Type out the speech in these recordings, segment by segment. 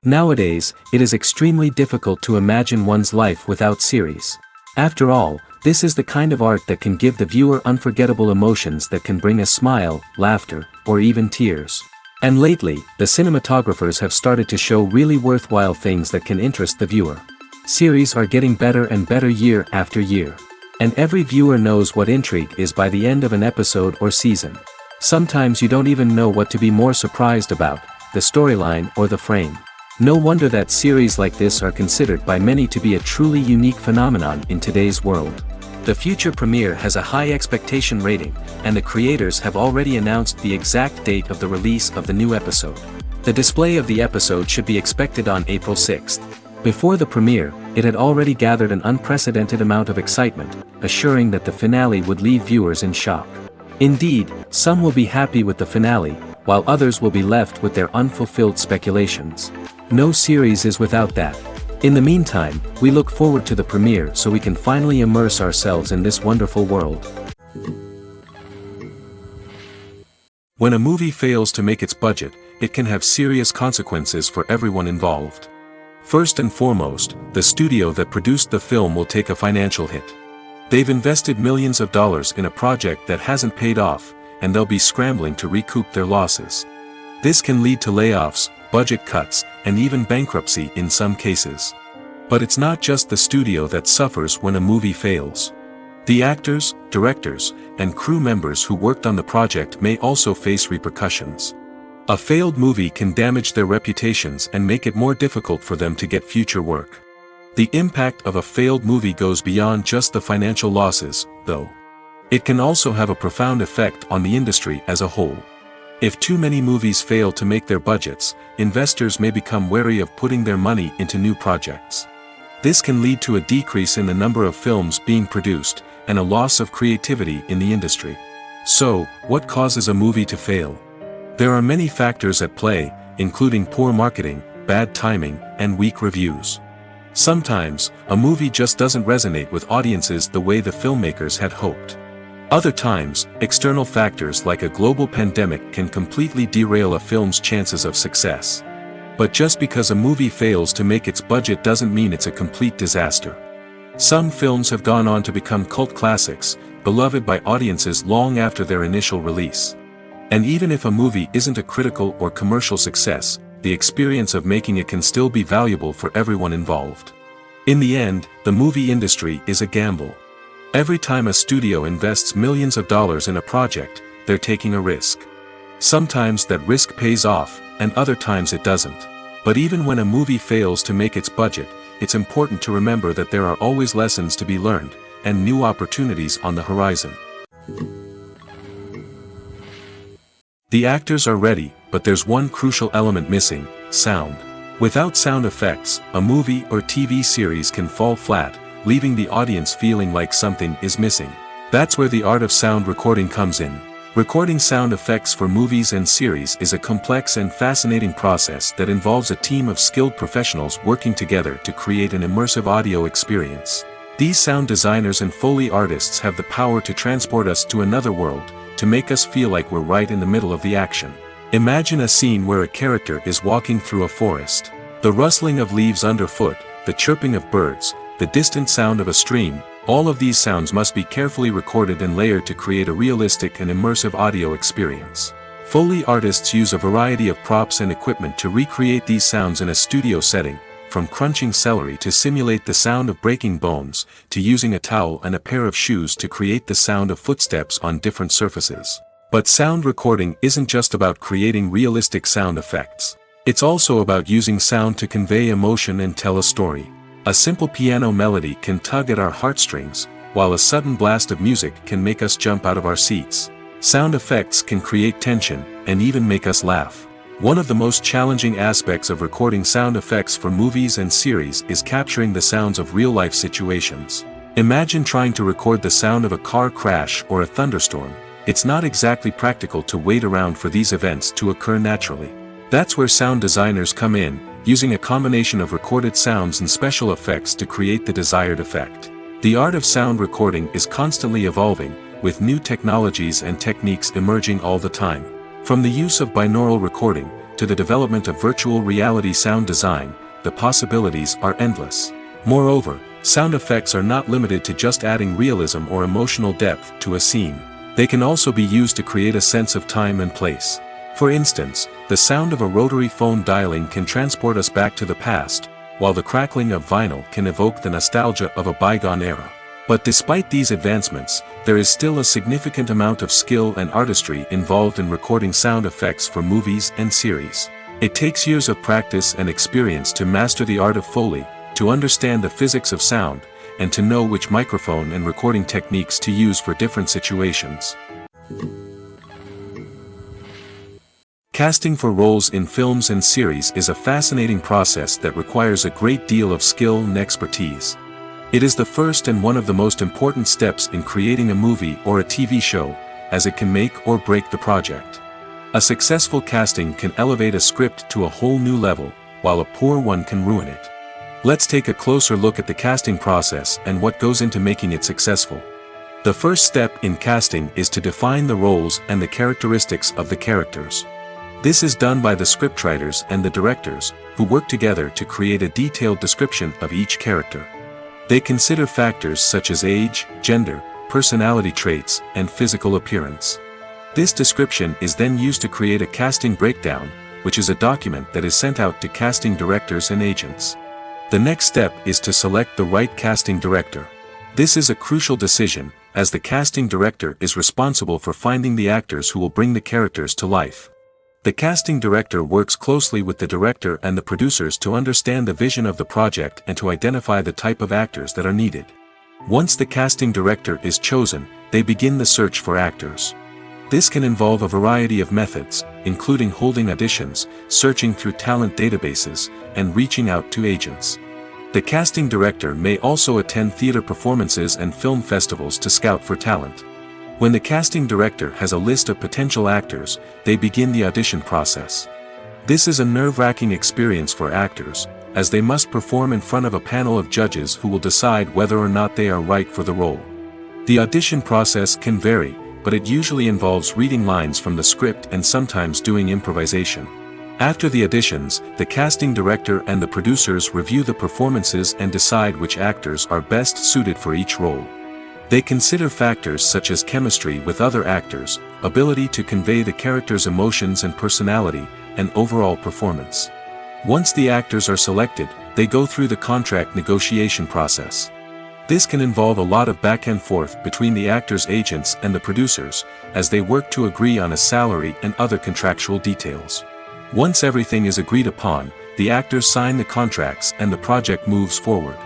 Nowadays, it is extremely difficult to imagine one's life without series. After all, this is the kind of art that can give the viewer unforgettable emotions that can bring a smile, laughter, or even tears. And lately, the cinematographers have started to show really worthwhile things that can interest the viewer. Series are getting better and better year after year. And every viewer knows what intrigue is by the end of an episode or season. Sometimes you don't even know what to be more surprised about, the storyline or the frame. No wonder that series like this are considered by many to be a truly unique phenomenon in today's world. The future premiere has a high expectation rating, and the creators have already announced the exact date of the release of the new episode. The display of the episode should be expected on April 6th. Before the premiere, it had already gathered an unprecedented amount of excitement, assuring that the finale would leave viewers in shock. Indeed, some will be happy with the finale, while others will be left with their unfulfilled speculations. No series is without that. In the meantime, we look forward to the premiere so we can finally immerse ourselves in this wonderful world. When a movie fails to make its budget, it can have serious consequences for everyone involved. First and foremost, the studio that produced the film will take a financial hit. They've invested millions of dollars in a project that hasn't paid off, and they'll be scrambling to recoup their losses. This can lead to layoffs, budget cuts, and even bankruptcy in some cases. But it's not just the studio that suffers when a movie fails. The actors, directors, and crew members who worked on the project may also face repercussions. A failed movie can damage their reputations and make it more difficult for them to get future work. The impact of a failed movie goes beyond just the financial losses, though. It can also have a profound effect on the industry as a whole. If too many movies fail to make their budgets, investors may become wary of putting their money into new projects. This can lead to a decrease in the number of films being produced, and a loss of creativity in the industry. So, what causes a movie to fail? There are many factors at play, including poor marketing, bad timing, and weak reviews. Sometimes, a movie just doesn't resonate with audiences the way the filmmakers had hoped. Other times, external factors like a global pandemic can completely derail a film's chances of success. But just because a movie fails to make its budget doesn't mean it's a complete disaster. Some films have gone on to become cult classics, beloved by audiences long after their initial release. And even if a movie isn't a critical or commercial success, the experience of making it can still be valuable for everyone involved. In the end, the movie industry is a gamble. Every time a studio invests millions of dollars in a project, they're taking a risk. Sometimes that risk pays off, and other times it doesn't. But even when a movie fails to make its budget, it's important to remember that there are always lessons to be learned, and new opportunities on the horizon. The actors are ready, but there's one crucial element missing: sound. Without sound effects, a movie or TV series can fall flat, leaving the audience feeling like something is missing. That's where the art of sound recording comes in. Recording sound effects for movies and series is a complex and fascinating process that involves a team of skilled professionals working together to create an immersive audio experience. These sound designers and Foley artists have the power to transport us to another world, to make us feel like we're right in the middle of the action. Imagine a scene where a character is walking through a forest. The rustling of leaves underfoot, the chirping of birds, the distant sound of a stream, all of these sounds must be carefully recorded and layered to create a realistic and immersive audio experience. Foley artists use a variety of props and equipment to recreate these sounds in a studio setting, from crunching celery to simulate the sound of breaking bones, to using a towel and a pair of shoes to create the sound of footsteps on different surfaces. But sound recording isn't just about creating realistic sound effects. It's also about using sound to convey emotion and tell a story. A simple piano melody can tug at our heartstrings, while a sudden blast of music can make us jump out of our seats. Sound effects can create tension, and even make us laugh. One of the most challenging aspects of recording sound effects for movies and series is capturing the sounds of real-life situations. Imagine trying to record the sound of a car crash or a thunderstorm. It's not exactly practical to wait around for these events to occur naturally. That's where sound designers come in, using a combination of recorded sounds and special effects to create the desired effect. The art of sound recording is constantly evolving, with new technologies and techniques emerging all the time. From the use of binaural recording, to the development of virtual reality sound design, the possibilities are endless. Moreover, sound effects are not limited to just adding realism or emotional depth to a scene. They can also be used to create a sense of time and place. For instance, the sound of a rotary phone dialing can transport us back to the past, while the crackling of vinyl can evoke the nostalgia of a bygone era. But despite these advancements, there is still a significant amount of skill and artistry involved in recording sound effects for movies and series. It takes years of practice and experience to master the art of Foley, to understand the physics of sound, and to know which microphone and recording techniques to use for different situations. Casting for roles in films and series is a fascinating process that requires a great deal of skill and expertise. It is the first and one of the most important steps in creating a movie or a TV show, as it can make or break the project. A successful casting can elevate a script to a whole new level, while a poor one can ruin it. Let's take a closer look at the casting process and what goes into making it successful. The first step in casting is to define the roles and the characteristics of the characters. This is done by the scriptwriters and the directors, who work together to create a detailed description of each character. They consider factors such as age, gender, personality traits, and physical appearance. This description is then used to create a casting breakdown, which is a document that is sent out to casting directors and agents. The next step is to select the right casting director. This is a crucial decision, as the casting director is responsible for finding the actors who will bring the characters to life. The casting director works closely with the director and the producers to understand the vision of the project and to identify the type of actors that are needed. Once the casting director is chosen, they begin the search for actors. This can involve a variety of methods, including holding auditions, searching through talent databases, and reaching out to agents. The casting director may also attend theater performances and film festivals to scout for talent. When the casting director has a list of potential actors, they begin the audition process. This is a nerve-wracking experience for actors, as they must perform in front of a panel of judges who will decide whether or not they are right for the role. The audition process can vary, but it usually involves reading lines from the script and sometimes doing improvisation. After the auditions, the casting director and the producers review the performances and decide which actors are best suited for each role. They consider factors such as chemistry with other actors, ability to convey the character's emotions and personality, and overall performance. Once the actors are selected, they go through the contract negotiation process. This can involve a lot of back and forth between the actors' agents and the producers, as they work to agree on a salary and other contractual details. Once everything is agreed upon, the actors sign the contracts and the project moves forward.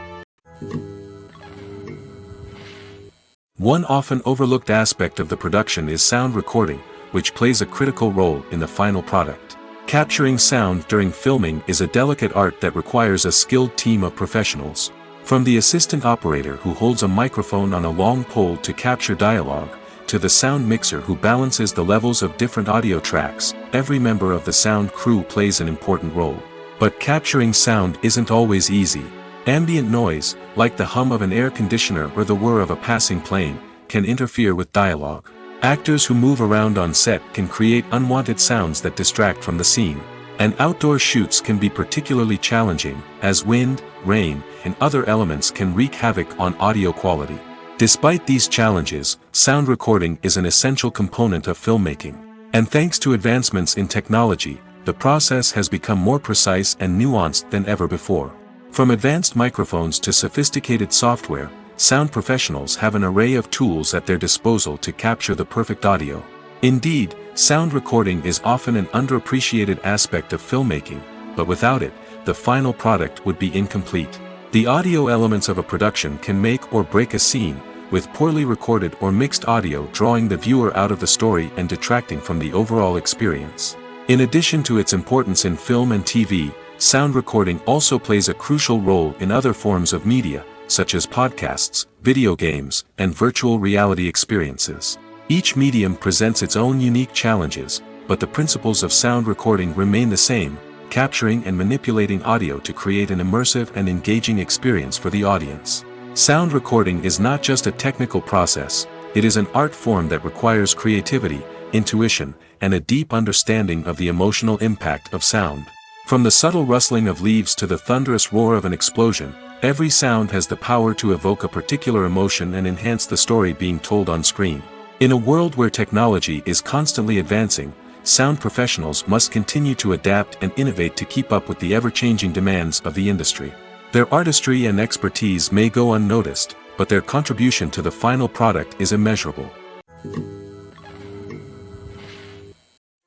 One often overlooked aspect of the production is sound recording, which plays a critical role in the final product. Capturing sound during filming is a delicate art that requires a skilled team of professionals. From the assistant operator who holds a microphone on a long pole to capture dialogue, to the sound mixer who balances the levels of different audio tracks, every member of the sound crew plays an important role. But capturing sound isn't always easy. Ambient noise, like the hum of an air conditioner or the whir of a passing plane, can interfere with dialogue. Actors who move around on set can create unwanted sounds that distract from the scene. And outdoor shoots can be particularly challenging, as wind, rain, and other elements can wreak havoc on audio quality. Despite these challenges, sound recording is an essential component of filmmaking. And thanks to advancements in technology, the process has become more precise and nuanced than ever before. From advanced microphones to sophisticated software, sound professionals have an array of tools at their disposal to capture the perfect audio. Indeed, sound recording is often an underappreciated aspect of filmmaking, but without it, the final product would be incomplete. The audio elements of a production can make or break a scene, with poorly recorded or mixed audio drawing the viewer out of the story and detracting from the overall experience. In addition to its importance in film and TV, sound recording also plays a crucial role in other forms of media, such as podcasts, video games, and virtual reality experiences. Each medium presents its own unique challenges, but the principles of sound recording remain the same, capturing and manipulating audio to create an immersive and engaging experience for the audience. Sound recording is not just a technical process, it is an art form that requires creativity, intuition, and a deep understanding of the emotional impact of sound. From the subtle rustling of leaves to the thunderous roar of an explosion, every sound has the power to evoke a particular emotion and enhance the story being told on screen. In a world where technology is constantly advancing, sound professionals must continue to adapt and innovate to keep up with the ever-changing demands of the industry. Their artistry and expertise may go unnoticed, but their contribution to the final product is immeasurable.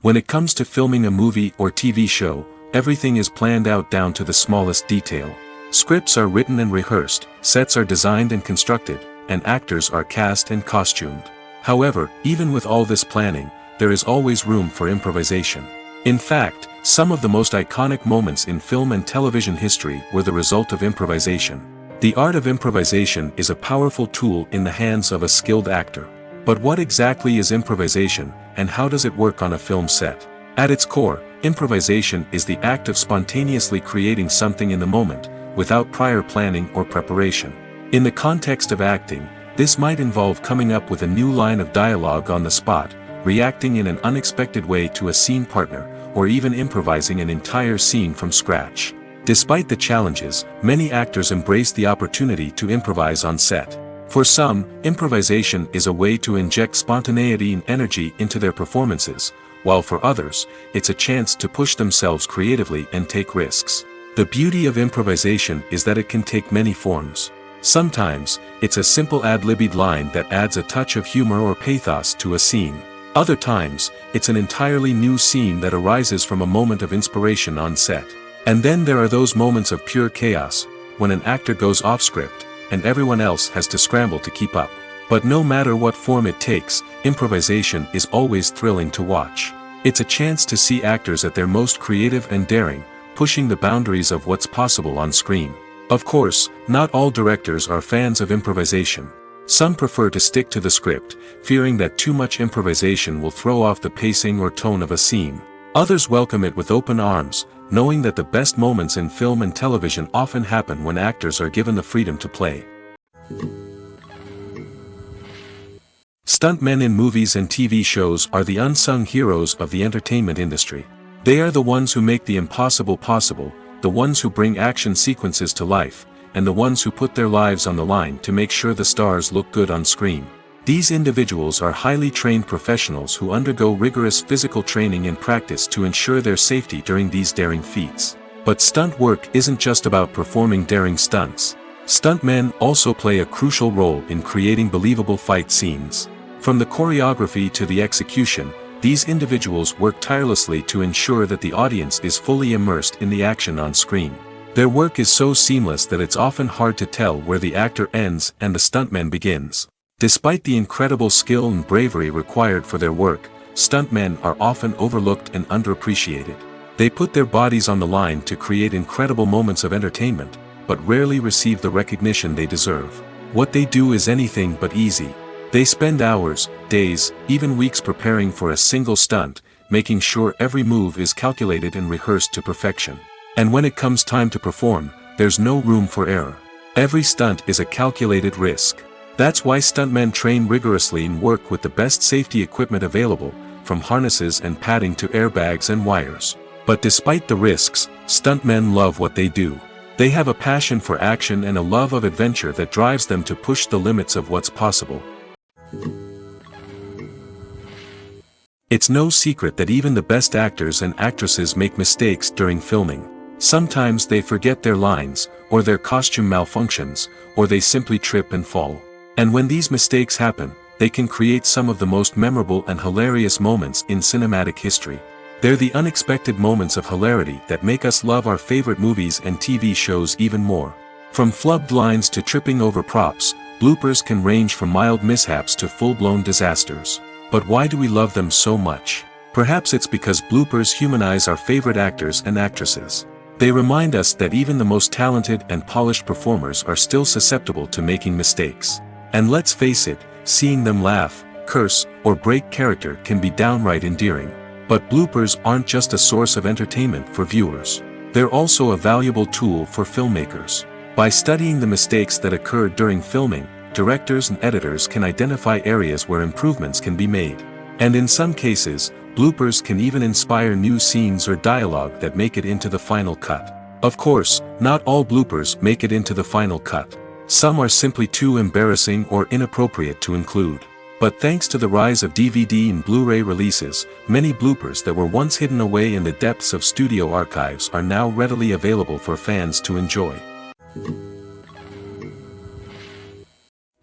When it comes to filming a movie or TV show, everything is planned out down to the smallest detail. Scripts are written and rehearsed, sets are designed and constructed, and actors are cast and costumed. However, even with all this planning, there is always room for improvisation. In fact, some of the most iconic moments in film and television history were the result of improvisation. The art of improvisation is a powerful tool in the hands of a skilled actor. But what exactly is improvisation, and how does it work on a film set? At its core, improvisation is the act of spontaneously creating something in the moment, without prior planning or preparation. In the context of acting, this might involve coming up with a new line of dialogue on the spot, reacting in an unexpected way to a scene partner, or even improvising an entire scene from scratch. Despite the challenges, many actors embrace the opportunity to improvise on set. For some, improvisation is a way to inject spontaneity and energy into their performances, while for others, it's a chance to push themselves creatively and take risks. The beauty of improvisation is that it can take many forms. Sometimes, it's a simple ad-libbed line that adds a touch of humor or pathos to a scene. Other times, it's an entirely new scene that arises from a moment of inspiration on set. And then there are those moments of pure chaos, when an actor goes off script, and everyone else has to scramble to keep up. But no matter what form it takes, improvisation is always thrilling to watch. It's a chance to see actors at their most creative and daring, pushing the boundaries of what's possible on screen. Of course, not all directors are fans of improvisation. Some prefer to stick to the script, fearing that too much improvisation will throw off the pacing or tone of a scene. Others welcome it with open arms, knowing that the best moments in film and television often happen when actors are given the freedom to play. Stuntmen in movies and TV shows are the unsung heroes of the entertainment industry. They are the ones who make the impossible possible, the ones who bring action sequences to life, and the ones who put their lives on the line to make sure the stars look good on screen. These individuals are highly trained professionals who undergo rigorous physical training and practice to ensure their safety during these daring feats. But stunt work isn't just about performing daring stunts. Stuntmen also play a crucial role in creating believable fight scenes. From the choreography to the execution, these individuals work tirelessly to ensure that the audience is fully immersed in the action on screen. Their work is so seamless that it's often hard to tell where the actor ends and the stuntman begins. Despite the incredible skill and bravery required for their work, stuntmen are often overlooked and underappreciated. They put their bodies on the line to create incredible moments of entertainment, but rarely receive the recognition they deserve. What they do is anything but easy. They spend hours, days, even weeks preparing for a single stunt, making sure every move is calculated and rehearsed to perfection. And when it comes time to perform, there's no room for error. Every stunt is a calculated risk. That's why stuntmen train rigorously and work with the best safety equipment available, from harnesses and padding to airbags and wires. But despite the risks, stuntmen love what they do. They have a passion for action and a love of adventure that drives them to push the limits of what's possible. It's no secret that even the best actors and actresses make mistakes during filming. Sometimes they forget their lines, or their costume malfunctions, or they simply trip and fall. And when these mistakes happen, they can create some of the most memorable and hilarious moments in cinematic history. They're the unexpected moments of hilarity that make us love our favorite movies and TV shows even more. From flubbed lines to tripping over props, bloopers can range from mild mishaps to full-blown disasters. But why do we love them so much? Perhaps it's because bloopers humanize our favorite actors and actresses. They remind us that even the most talented and polished performers are still susceptible to making mistakes. And let's face it, seeing them laugh, curse, or break character can be downright endearing. But bloopers aren't just a source of entertainment for viewers. They're also a valuable tool for filmmakers. By studying the mistakes that occurred during filming, directors and editors can identify areas where improvements can be made. And in some cases, bloopers can even inspire new scenes or dialogue that make it into the final cut. Of course, not all bloopers make it into the final cut. Some are simply too embarrassing or inappropriate to include. But thanks to the rise of DVD and Blu-ray releases, many bloopers that were once hidden away in the depths of studio archives are now readily available for fans to enjoy.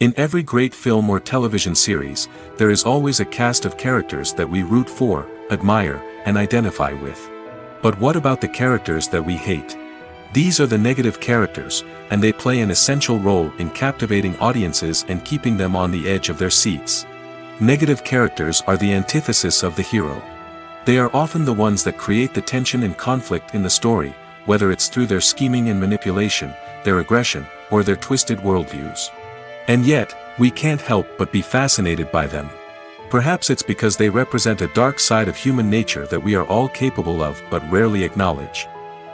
In every great film or television series, there is always a cast of characters that we root for, admire, and identify with. But what about the characters that we hate? These are the negative characters, and they play an essential role in captivating audiences and keeping them on the edge of their seats. Negative characters are the antithesis of the hero. They are often the ones that create the tension and conflict in the story, whether it's through their scheming and manipulation, their aggression, or their twisted worldviews. And yet, we can't help but be fascinated by them. Perhaps it's because they represent a dark side of human nature that we are all capable of but rarely acknowledge.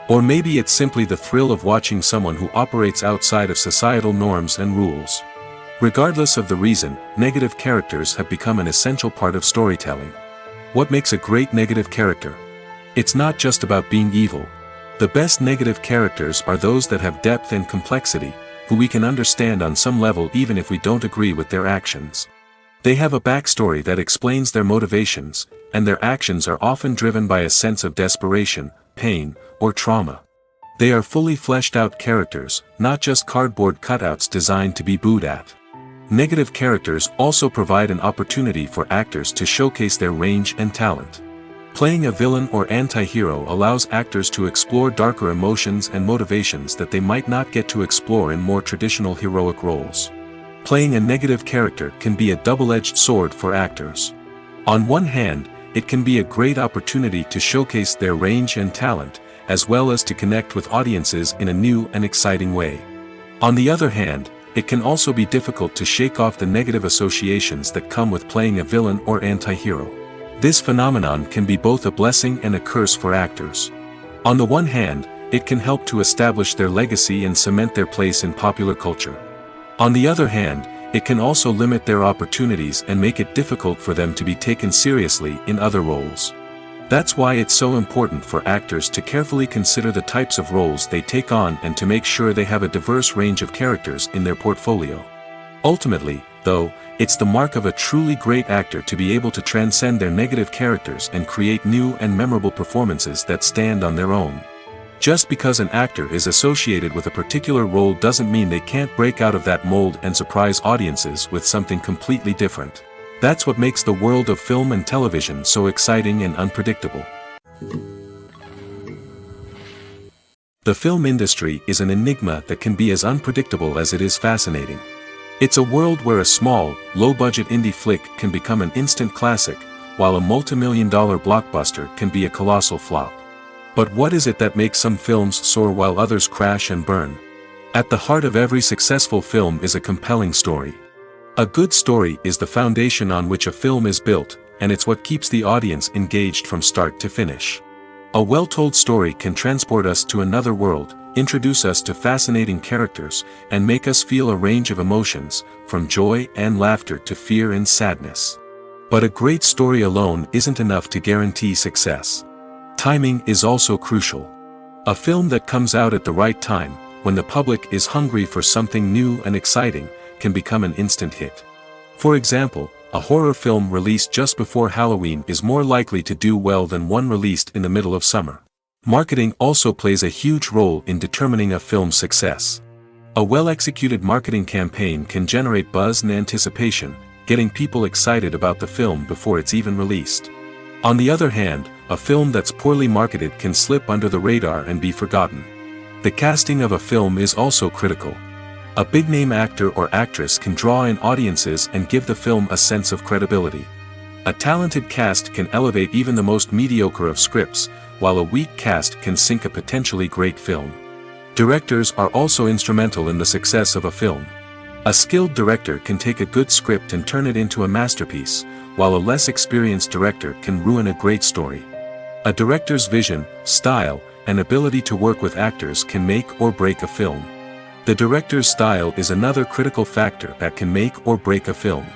Or maybe it's simply the thrill of watching someone who operates outside of societal norms and rules. Regardless of the reason, negative characters have become an essential part of storytelling. What makes a great negative character? It's not just about being evil. The best negative characters are those that have depth and complexity, who we can understand on some level even if we don't agree with their actions. They have a backstory that explains their motivations, and their actions are often driven by a sense of desperation, pain, or trauma. They are fully fleshed out characters, not just cardboard cutouts designed to be booed at. Negative characters also provide an opportunity for actors to showcase their range and talent. Playing a villain or anti-hero allows actors to explore darker emotions and motivations that they might not get to explore in more traditional heroic roles. Playing a negative character can be a double-edged sword for actors. On one hand, it can be a great opportunity to showcase their range and talent, as well as to connect with audiences in a new and exciting way. On the other hand, it can also be difficult to shake off the negative associations that come with playing a villain or anti-hero. This phenomenon can be both a blessing and a curse for actors. On the one hand, it can help to establish their legacy and cement their place in popular culture. On the other hand, it can also limit their opportunities and make it difficult for them to be taken seriously in other roles. That's why it's so important for actors to carefully consider the types of roles they take on and to make sure they have a diverse range of characters in their portfolio. Ultimately, though, it's the mark of a truly great actor to be able to transcend their negative characters and create new and memorable performances that stand on their own. Just because an actor is associated with a particular role doesn't mean they can't break out of that mold and surprise audiences with something completely different. That's what makes the world of film and television so exciting and unpredictable. The film industry is an enigma that can be as unpredictable as it is fascinating. It's a world where a small, low-budget indie flick can become an instant classic, while a multi-million-dollar blockbuster can be a colossal flop. But what is it that makes some films soar while others crash and burn? At the heart of every successful film is a compelling story. A good story is the foundation on which a film is built, and it's what keeps the audience engaged from start to finish. A well-told story can transport us to another world, introduce us to fascinating characters, and make us feel a range of emotions, from joy and laughter to fear and sadness. But a great story alone isn't enough to guarantee success. Timing is also crucial. A film that comes out at the right time, when the public is hungry for something new and exciting, can become an instant hit. For example, a horror film released just before Halloween is more likely to do well than one released in the middle of summer. Marketing also plays a huge role in determining a film's success. A well-executed marketing campaign can generate buzz and anticipation, getting people excited about the film before it's even released. On the other hand, a film that's poorly marketed can slip under the radar and be forgotten. The casting of a film is also critical. A big-name actor or actress can draw in audiences and give the film a sense of credibility. A talented cast can elevate even the most mediocre of scripts, while a weak cast can sink a potentially great film. Directors are also instrumental in the success of a film. A skilled director can take a good script and turn it into a masterpiece, while a less experienced director can ruin a great story. A director's vision, style, and ability to work with actors can make or break a film. The director's style is another critical factor that can make or break a film.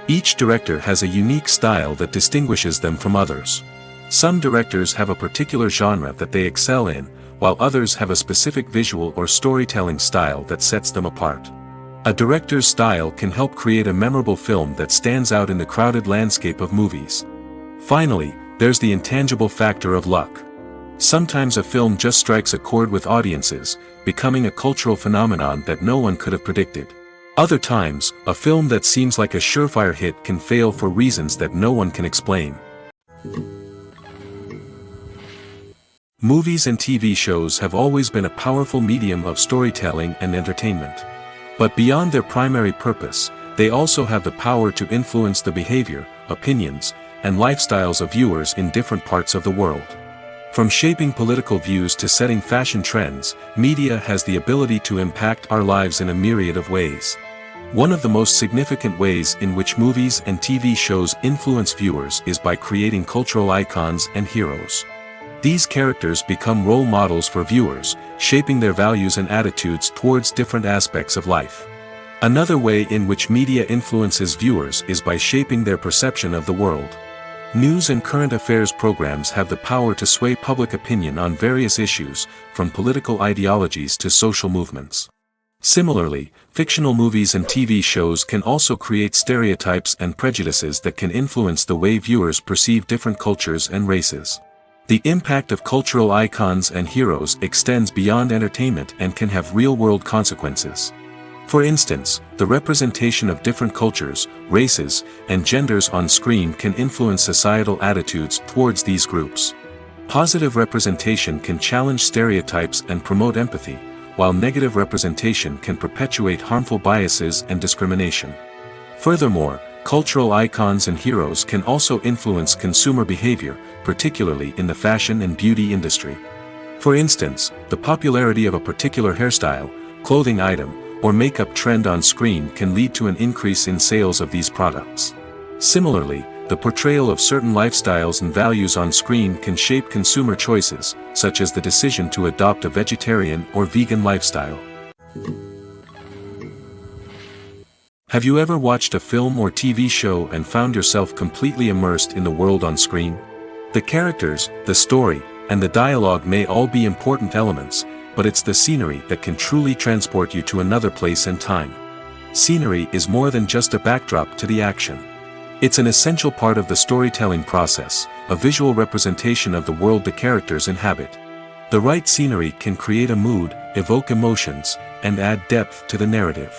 Each director has a unique style that distinguishes them from others. Some directors have a particular genre that they excel in, while others have a specific visual or storytelling style that sets them apart. A director's style can help create a memorable film that stands out in the crowded landscape of movies. Finally, there's the intangible factor of luck. Sometimes a film just strikes a chord with audiences, becoming a cultural phenomenon that no one could have predicted. Other times, a film that seems like a surefire hit can fail for reasons that no one can explain. Movies and TV shows have always been a powerful medium of storytelling and entertainment. But beyond their primary purpose, they also have the power to influence the behavior, opinions, and lifestyles of viewers in different parts of the world. From shaping political views to setting fashion trends, media has the ability to impact our lives in a myriad of ways. One of the most significant ways in which movies and TV shows influence viewers is by creating cultural icons and heroes. These characters become role models for viewers, shaping their values and attitudes towards different aspects of life. Another way in which media influences viewers is by shaping their perception of the world. News and current affairs programs have the power to sway public opinion on various issues, from political ideologies to social movements. Similarly, fictional movies and TV shows can also create stereotypes and prejudices that can influence the way viewers perceive different cultures and races. The impact of cultural icons and heroes extends beyond entertainment and can have real-world consequences. For instance, the representation of different cultures, races, and genders on screen can influence societal attitudes towards these groups. Positive representation can challenge stereotypes and promote empathy, while negative representation can perpetuate harmful biases and discrimination. Furthermore, cultural icons and heroes can also influence consumer behavior, particularly in the fashion and beauty industry. For instance, the popularity of a particular hairstyle, clothing item, or makeup trend on screen can lead to an increase in sales of these products. Similarly, the portrayal of certain lifestyles and values on screen can shape consumer choices, such as the decision to adopt a vegetarian or vegan lifestyle. Have you ever watched a film or TV show and found yourself completely immersed in the world on screen? The characters, the story, and the dialogue may all be important elements, but it's the scenery that can truly transport you to another place and time. Scenery is more than just a backdrop to the action. It's an essential part of the storytelling process, a visual representation of the world the characters inhabit. The right scenery can create a mood, evoke emotions, and add depth to the narrative.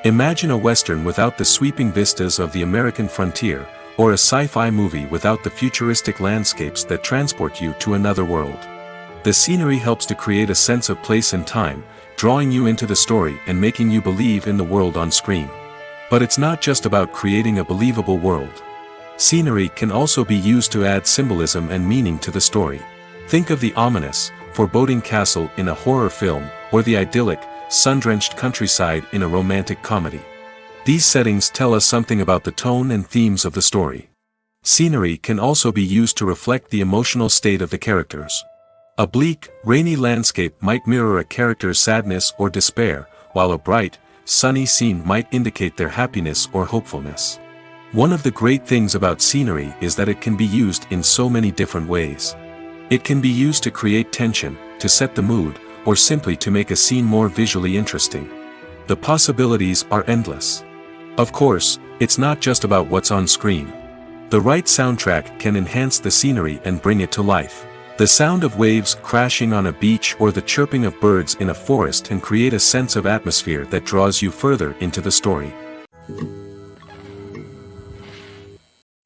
Imagine a Western without the sweeping vistas of the American frontier, or a sci-fi movie without the futuristic landscapes that transport you to another world. The scenery helps to create a sense of place and time, drawing you into the story and making you believe in the world on screen. But it's not just about creating a believable world. Scenery can also be used to add symbolism and meaning to the story. Think of the ominous, foreboding castle in a horror film, or the idyllic, sun-drenched countryside in a romantic comedy. These settings tell us something about the tone and themes of the story. Scenery can also be used to reflect the emotional state of the characters. A bleak, rainy landscape might mirror a character's sadness or despair, while a bright, sunny scene might indicate their happiness or hopefulness. One of the great things about scenery is that it can be used in so many different ways. It can be used to create tension, to set the mood, or simply to make a scene more visually interesting. The possibilities are endless. Of course, it's not just about what's on screen. The right soundtrack can enhance the scenery and bring it to life. The sound of waves crashing on a beach or the chirping of birds in a forest can create a sense of atmosphere that draws you further into the story.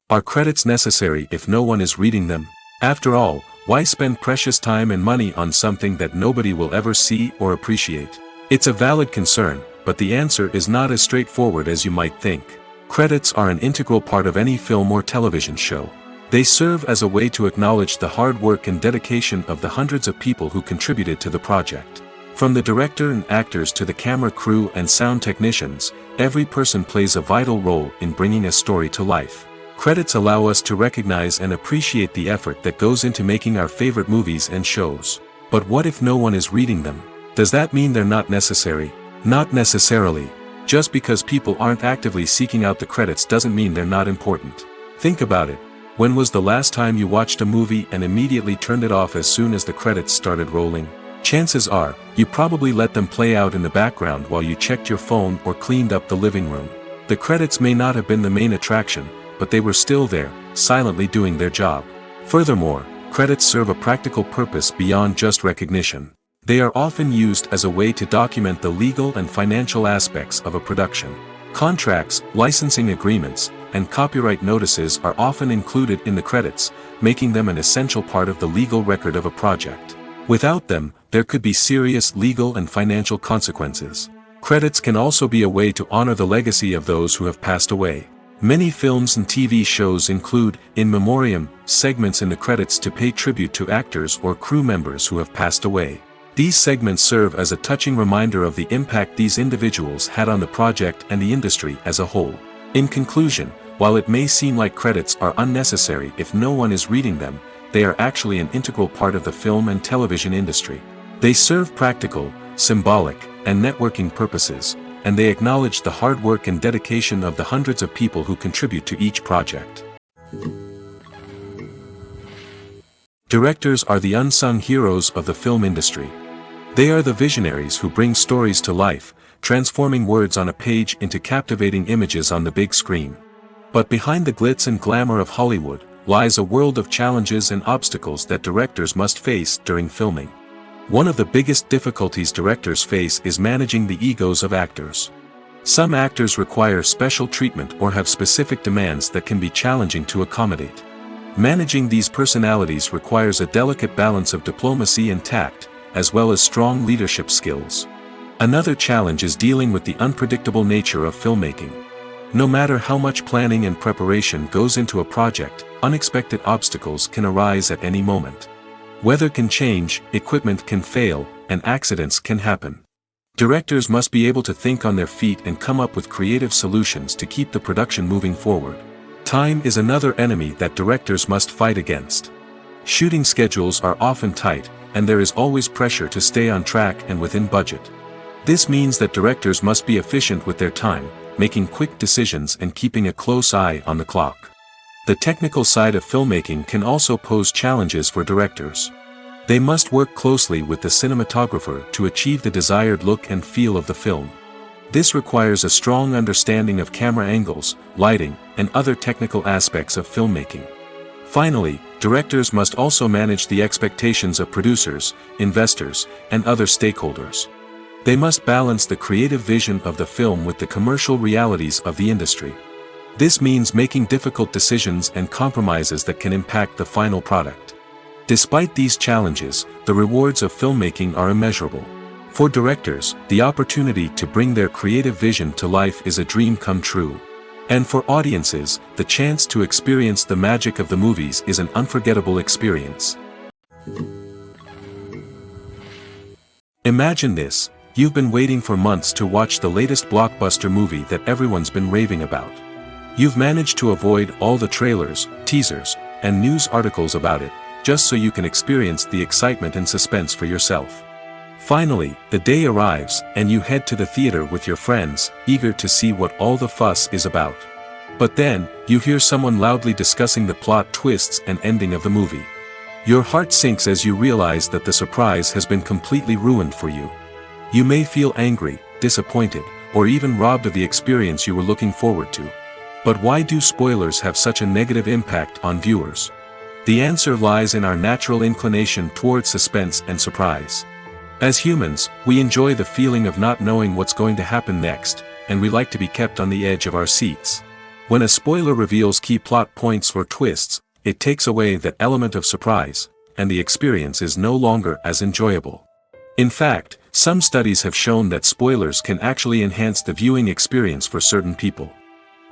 Are credits necessary if no one is reading them? After all, why spend precious time and money on something that nobody will ever see or appreciate? It's a valid concern, but the answer is not as straightforward as you might think. Credits are an integral part of any film or television show. They serve as a way to acknowledge the hard work and dedication of the hundreds of people who contributed to the project. From the director and actors to the camera crew and sound technicians, every person plays a vital role in bringing a story to life. Credits allow us to recognize and appreciate the effort that goes into making our favorite movies and shows. But what if no one is reading them? Does that mean they're not necessary? Not necessarily. Just because people aren't actively seeking out the credits doesn't mean they're not important. Think about it. When was the last time you watched a movie and immediately turned it off as soon as the credits started rolling? Chances are, you probably let them play out in the background while you checked your phone or cleaned up the living room. The credits may not have been the main attraction, but they were still there, silently doing their job. Furthermore, credits serve a practical purpose beyond just recognition. They are often used as a way to document the legal and financial aspects of a production. Contracts, licensing agreements, and copyright notices are often included in the credits, making them an essential part of the legal record of a project. Without them, there could be serious legal and financial consequences. Credits can also be a way to honor the legacy of those who have passed away. Many films and TV shows include, in memoriam, segments in the credits to pay tribute to actors or crew members who have passed away. These segments serve as a touching reminder of the impact these individuals had on the project and the industry as a whole. In conclusion, while it may seem like credits are unnecessary if no one is reading them, they are actually an integral part of the film and television industry. They serve practical, symbolic, and networking purposes, and they acknowledge the hard work and dedication of the hundreds of people who contribute to each project. Directors are the unsung heroes of the film industry. They are the visionaries who bring stories to life, transforming words on a page into captivating images on the big screen. But behind the glitz and glamour of Hollywood lies a world of challenges and obstacles that directors must face during filming. One of the biggest difficulties directors face is managing the egos of actors. Some actors require special treatment or have specific demands that can be challenging to accommodate. Managing these personalities requires a delicate balance of diplomacy and tact, as well as strong leadership skills. Another challenge is dealing with the unpredictable nature of filmmaking. No matter how much planning and preparation goes into a project, unexpected obstacles can arise at any moment. Weather can change, equipment can fail, and accidents can happen. Directors must be able to think on their feet and come up with creative solutions to keep the production moving forward. Time is another enemy that directors must fight against. Shooting schedules are often tight, and there is always pressure to stay on track and within budget. This means that directors must be efficient with their time, making quick decisions and keeping a close eye on the clock. The technical side of filmmaking can also pose challenges for directors. They must work closely with the cinematographer to achieve the desired look and feel of the film. This requires a strong understanding of camera angles, lighting, and other technical aspects of filmmaking. Finally, directors must also manage the expectations of producers, investors, and other stakeholders. They must balance the creative vision of the film with the commercial realities of the industry. This means making difficult decisions and compromises that can impact the final product. Despite these challenges, the rewards of filmmaking are immeasurable. For directors, the opportunity to bring their creative vision to life is a dream come true. And for audiences, the chance to experience the magic of the movies is an unforgettable experience. Imagine this: you've been waiting for months to watch the latest blockbuster movie that everyone's been raving about. You've managed to avoid all the trailers, teasers, and news articles about it, just so you can experience the excitement and suspense for yourself. Finally, the day arrives, and you head to the theater with your friends, eager to see what all the fuss is about. But then, you hear someone loudly discussing the plot twists and ending of the movie. Your heart sinks as you realize that the surprise has been completely ruined for you. You may feel angry, disappointed, or even robbed of the experience you were looking forward to. But why do spoilers have such a negative impact on viewers? The answer lies in our natural inclination towards suspense and surprise. As humans, we enjoy the feeling of not knowing what's going to happen next, and we like to be kept on the edge of our seats. When a spoiler reveals key plot points or twists, it takes away that element of surprise, and the experience is no longer as enjoyable. In fact, some studies have shown that spoilers can actually enhance the viewing experience for certain people.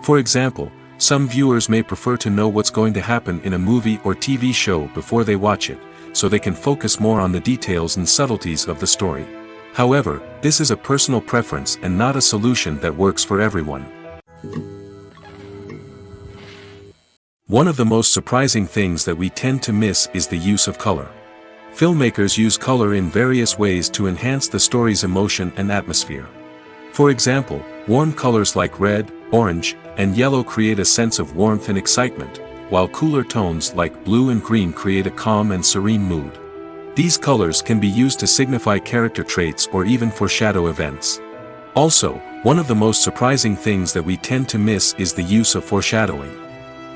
For example, some viewers may prefer to know what's going to happen in a movie or TV show before they watch it, so they can focus more on the details and subtleties of the story. However, this is a personal preference and not a solution that works for everyone. One of the most surprising things that we tend to miss is the use of color. Filmmakers use color in various ways to enhance the story's emotion and atmosphere. For example, Warm colors like red, orange, and yellow create a sense of warmth and excitement, while cooler tones like blue and green create a calm and serene mood. These colors can be used to signify character traits or even foreshadow events. Also, one of the most surprising things that we tend to miss is the use of foreshadowing.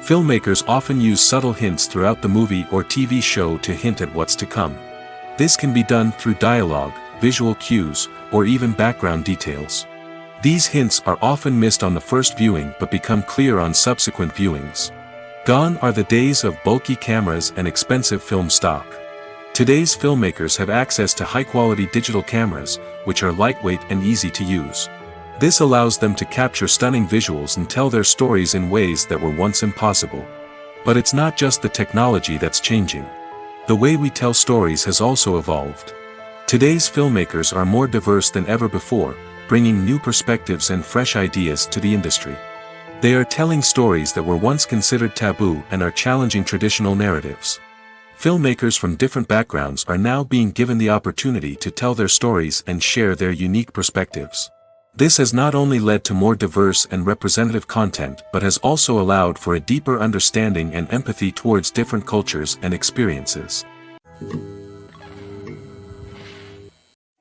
Filmmakers often use subtle hints throughout the movie or TV show to hint at what's to come. This can be done through dialogue, visual cues, or even background details. These hints are often missed on the first viewing but become clear on subsequent viewings. Gone are the days of bulky cameras and expensive film stock. Today's filmmakers have access to high-quality digital cameras, which are lightweight and easy to use. This allows them to capture stunning visuals and tell their stories in ways that were once impossible. But it's not just the technology that's changing. The way we tell stories has also evolved. Today's filmmakers are more diverse than ever before, bringing new perspectives and fresh ideas to the industry. They are telling stories that were once considered taboo and are challenging traditional narratives. Filmmakers from different backgrounds are now being given the opportunity to tell their stories and share their unique perspectives. This has not only led to more diverse and representative content but has also allowed for a deeper understanding and empathy towards different cultures and experiences.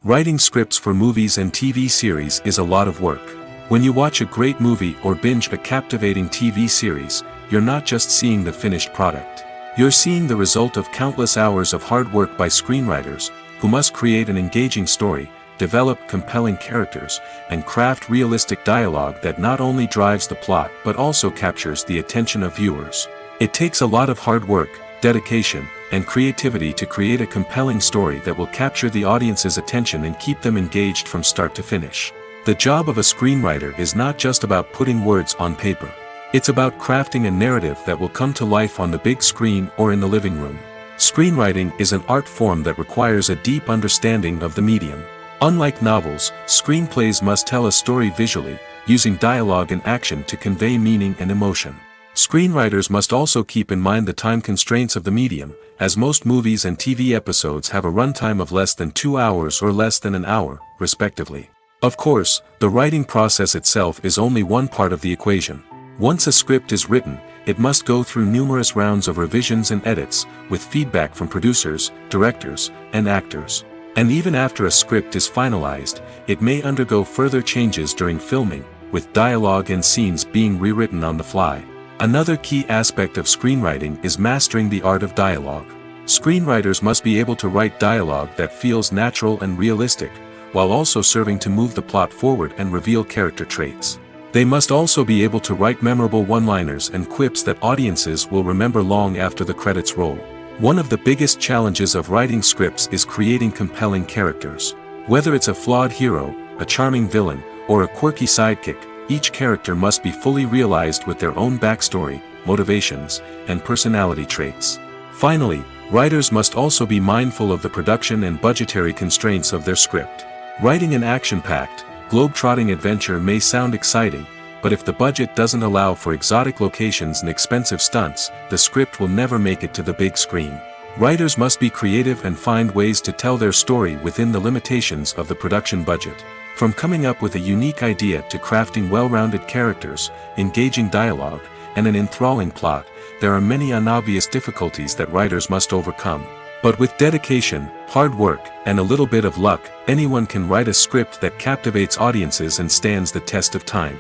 Writing scripts for movies and TV series is a lot of work. When you watch a great movie or binge a captivating TV series, you're not just seeing the finished product. You're seeing the result of countless hours of hard work by screenwriters, who must create an engaging story, develop compelling characters, and craft realistic dialogue that not only drives the plot but also captures the attention of viewers. It takes a lot of hard work, dedication, and creativity to create a compelling story that will capture the audience's attention and keep them engaged from start to finish. The job of a screenwriter is not just about putting words on paper. It's about crafting a narrative that will come to life on the big screen or in the living room. Screenwriting is an art form that requires a deep understanding of the medium. Unlike novels, screenplays must tell a story visually, using dialogue and action to convey meaning and emotion. Screenwriters must also keep in mind the time constraints of the medium, as most movies and TV episodes have a runtime of less than 2 hours or less than an hour, respectively. Of course, the writing process itself is only one part of the equation. Once a script is written, it must go through numerous rounds of revisions and edits, with feedback from producers, directors, and actors. And even after a script is finalized, it may undergo further changes during filming, with dialogue and scenes being rewritten on the fly. Another key aspect of screenwriting is mastering the art of dialogue. Screenwriters must be able to write dialogue that feels natural and realistic, while also serving to move the plot forward and reveal character traits. They must also be able to write memorable one-liners and quips that audiences will remember long after the credits roll. One of the biggest challenges of writing scripts is creating compelling characters. Whether it's a flawed hero, a charming villain, or a quirky sidekick, each character must be fully realized with their own backstory, motivations, and personality traits. Finally, writers must also be mindful of the production and budgetary constraints of their script. Writing an action-packed, globe-trotting adventure may sound exciting, but if the budget doesn't allow for exotic locations and expensive stunts, the script will never make it to the big screen. Writers must be creative and find ways to tell their story within the limitations of the production budget. From coming up with a unique idea to crafting well-rounded characters, engaging dialogue, and an enthralling plot, there are many unobvious difficulties that writers must overcome. But with dedication, hard work, and a little bit of luck, anyone can write a script that captivates audiences and stands the test of time.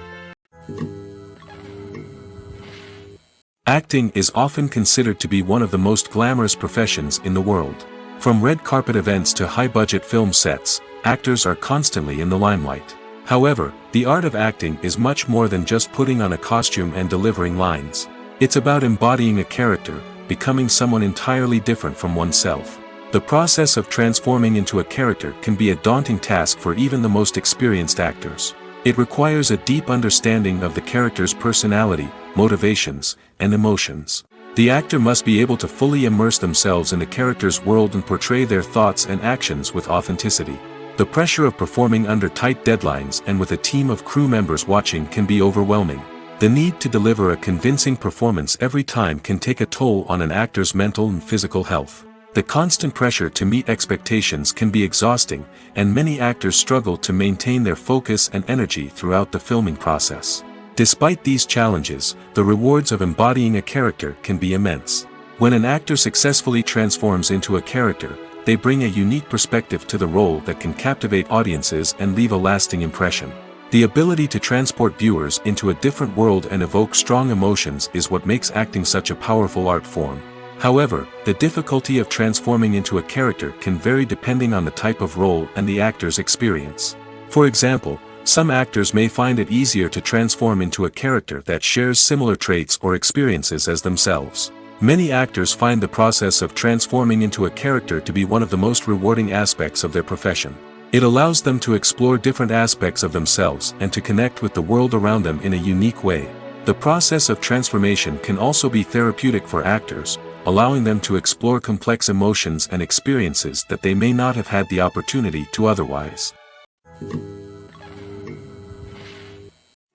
Acting is often considered to be one of the most glamorous professions in the world. From red carpet events to high-budget film sets, actors are constantly in the limelight. However, the art of acting is much more than just putting on a costume and delivering lines. It's about embodying a character, becoming someone entirely different from oneself. The process of transforming into a character can be a daunting task for even the most experienced actors. It requires a deep understanding of the character's personality, motivations, and emotions. The actor must be able to fully immerse themselves in the character's world and portray their thoughts and actions with authenticity. The pressure of performing under tight deadlines and with a team of crew members watching can be overwhelming. The need to deliver a convincing performance every time can take a toll on an actor's mental and physical health. The constant pressure to meet expectations can be exhausting, and many actors struggle to maintain their focus and energy throughout the filming process. Despite these challenges, the rewards of embodying a character can be immense. When an actor successfully transforms into a character, they bring a unique perspective to the role that can captivate audiences and leave a lasting impression. The ability to transport viewers into a different world and evoke strong emotions is what makes acting such a powerful art form. However, the difficulty of transforming into a character can vary depending on the type of role and the actor's experience. For example, some actors may find it easier to transform into a character that shares similar traits or experiences as themselves. Many actors find the process of transforming into a character to be one of the most rewarding aspects of their profession. It allows them to explore different aspects of themselves and to connect with the world around them in a unique way. The process of transformation can also be therapeutic for actors, allowing them to explore complex emotions and experiences that they may not have had the opportunity to otherwise.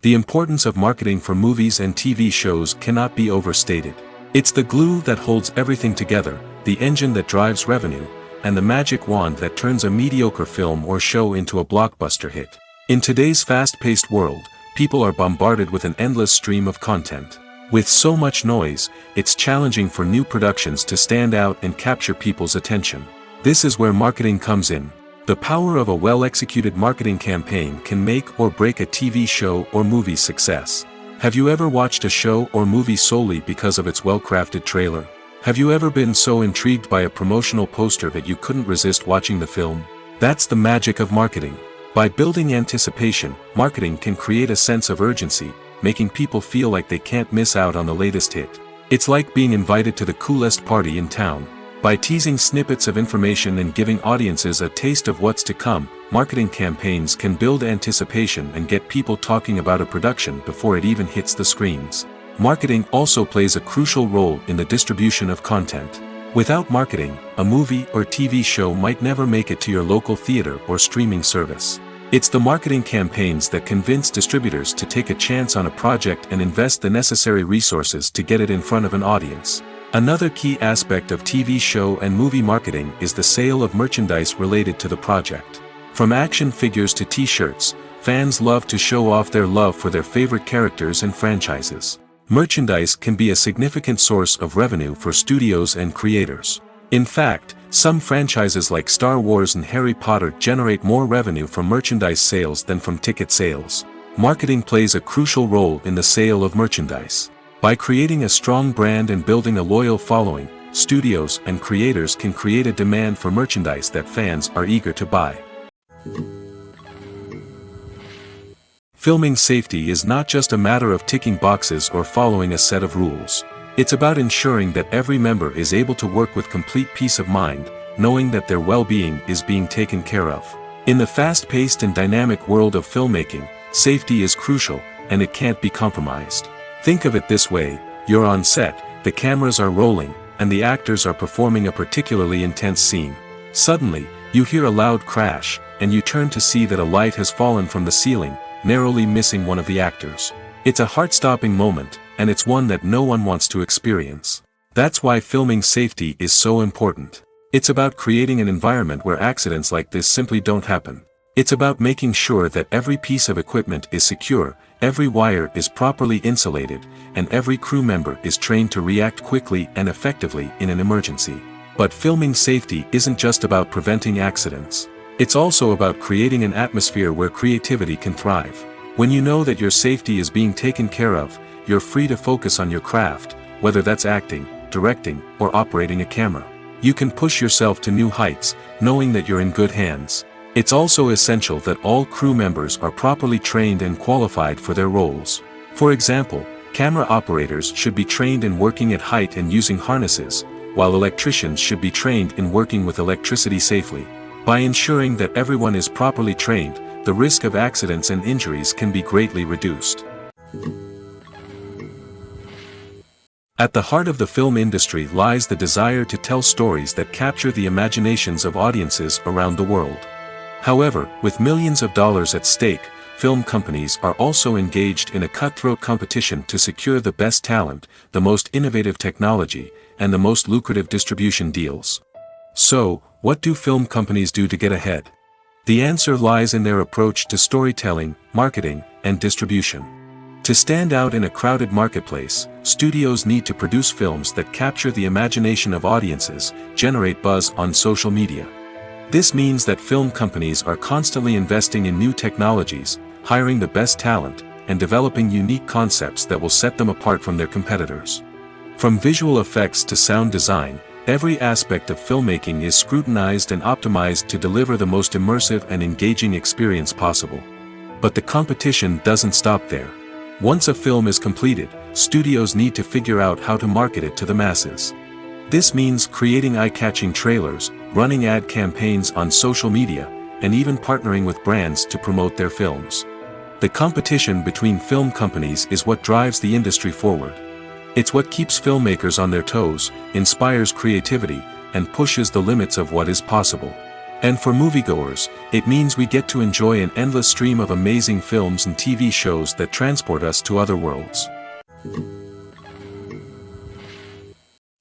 The importance of marketing for movies and TV shows cannot be overstated. It's the glue that holds everything together, the engine that drives revenue, and the magic wand that turns a mediocre film or show into a blockbuster hit. In today's fast-paced world, people are bombarded with an endless stream of content. With so much noise, it's challenging for new productions to stand out and capture people's attention. This is where marketing comes in. The power of a well-executed marketing campaign can make or break a TV show or movie's success. Have you ever watched a show or movie solely because of its well-crafted trailer? Have you ever been so intrigued by a promotional poster that you couldn't resist watching the film? That's the magic of marketing. By building anticipation, marketing can create a sense of urgency, making people feel like they can't miss out on the latest hit. It's like being invited to the coolest party in town. By teasing snippets of information and giving audiences a taste of what's to come, marketing campaigns can build anticipation and get people talking about a production before it even hits the screens. Marketing also plays a crucial role in the distribution of content. Without marketing, a movie or TV show might never make it to your local theater or streaming service. It's the marketing campaigns that convince distributors to take a chance on a project and invest the necessary resources to get it in front of an audience. Another key aspect of TV show and movie marketing is the sale of merchandise related to the project. From action figures to t-shirts, fans love to show off their love for their favorite characters and franchises. Merchandise can be a significant source of revenue for studios and creators. In fact, some franchises like Star Wars and Harry Potter generate more revenue from merchandise sales than from ticket sales. Marketing plays a crucial role in the sale of merchandise. By creating a strong brand and building a loyal following, studios and creators can create a demand for merchandise that fans are eager to buy. Filming safety is not just a matter of ticking boxes or following a set of rules. It's about ensuring that every member is able to work with complete peace of mind, knowing that their well-being is being taken care of. In the fast-paced and dynamic world of filmmaking, safety is crucial, and it can't be compromised. Think of it this way: you're on set, the cameras are rolling, and the actors are performing a particularly intense scene. Suddenly, you hear a loud crash, and you turn to see that a light has fallen from the ceiling, narrowly missing one of the actors. It's a heart-stopping moment, and it's one that no one wants to experience. That's why filming safety is so important. It's about creating an environment where accidents like this simply don't happen. It's about making sure that every piece of equipment is secure, every wire is properly insulated, and every crew member is trained to react quickly and effectively in an emergency. But filming safety isn't just about preventing accidents. It's also about creating an atmosphere where creativity can thrive. When you know that your safety is being taken care of, you're free to focus on your craft, whether that's acting, directing, or operating a camera. You can push yourself to new heights, knowing that you're in good hands. It's also essential that all crew members are properly trained and qualified for their roles. For example, camera operators should be trained in working at height and using harnesses, while electricians should be trained in working with electricity safely. By ensuring that everyone is properly trained, the risk of accidents and injuries can be greatly reduced. At the heart of the film industry lies the desire to tell stories that capture the imaginations of audiences around the world. However, with millions of dollars at stake, film companies are also engaged in a cutthroat competition to secure the best talent, the most innovative technology, and the most lucrative distribution deals. So, what do film companies do to get ahead? The answer lies in their approach to storytelling, marketing, and distribution. To stand out in a crowded marketplace, studios need to produce films that capture the imagination of audiences, generate buzz on social media. This means that film companies are constantly investing in new technologies, hiring the best talent, and developing unique concepts that will set them apart from their competitors. From visual effects to sound design, every aspect of filmmaking is scrutinized and optimized to deliver the most immersive and engaging experience possible. But the competition doesn't stop there. Once a film is completed, studios need to figure out how to market it to the masses. This means creating eye-catching trailers, running ad campaigns on social media, and even partnering with brands to promote their films. The competition between film companies is what drives the industry forward. It's what keeps filmmakers on their toes, inspires creativity, and pushes the limits of what is possible. And for moviegoers, it means we get to enjoy an endless stream of amazing films and TV shows that transport us to other worlds.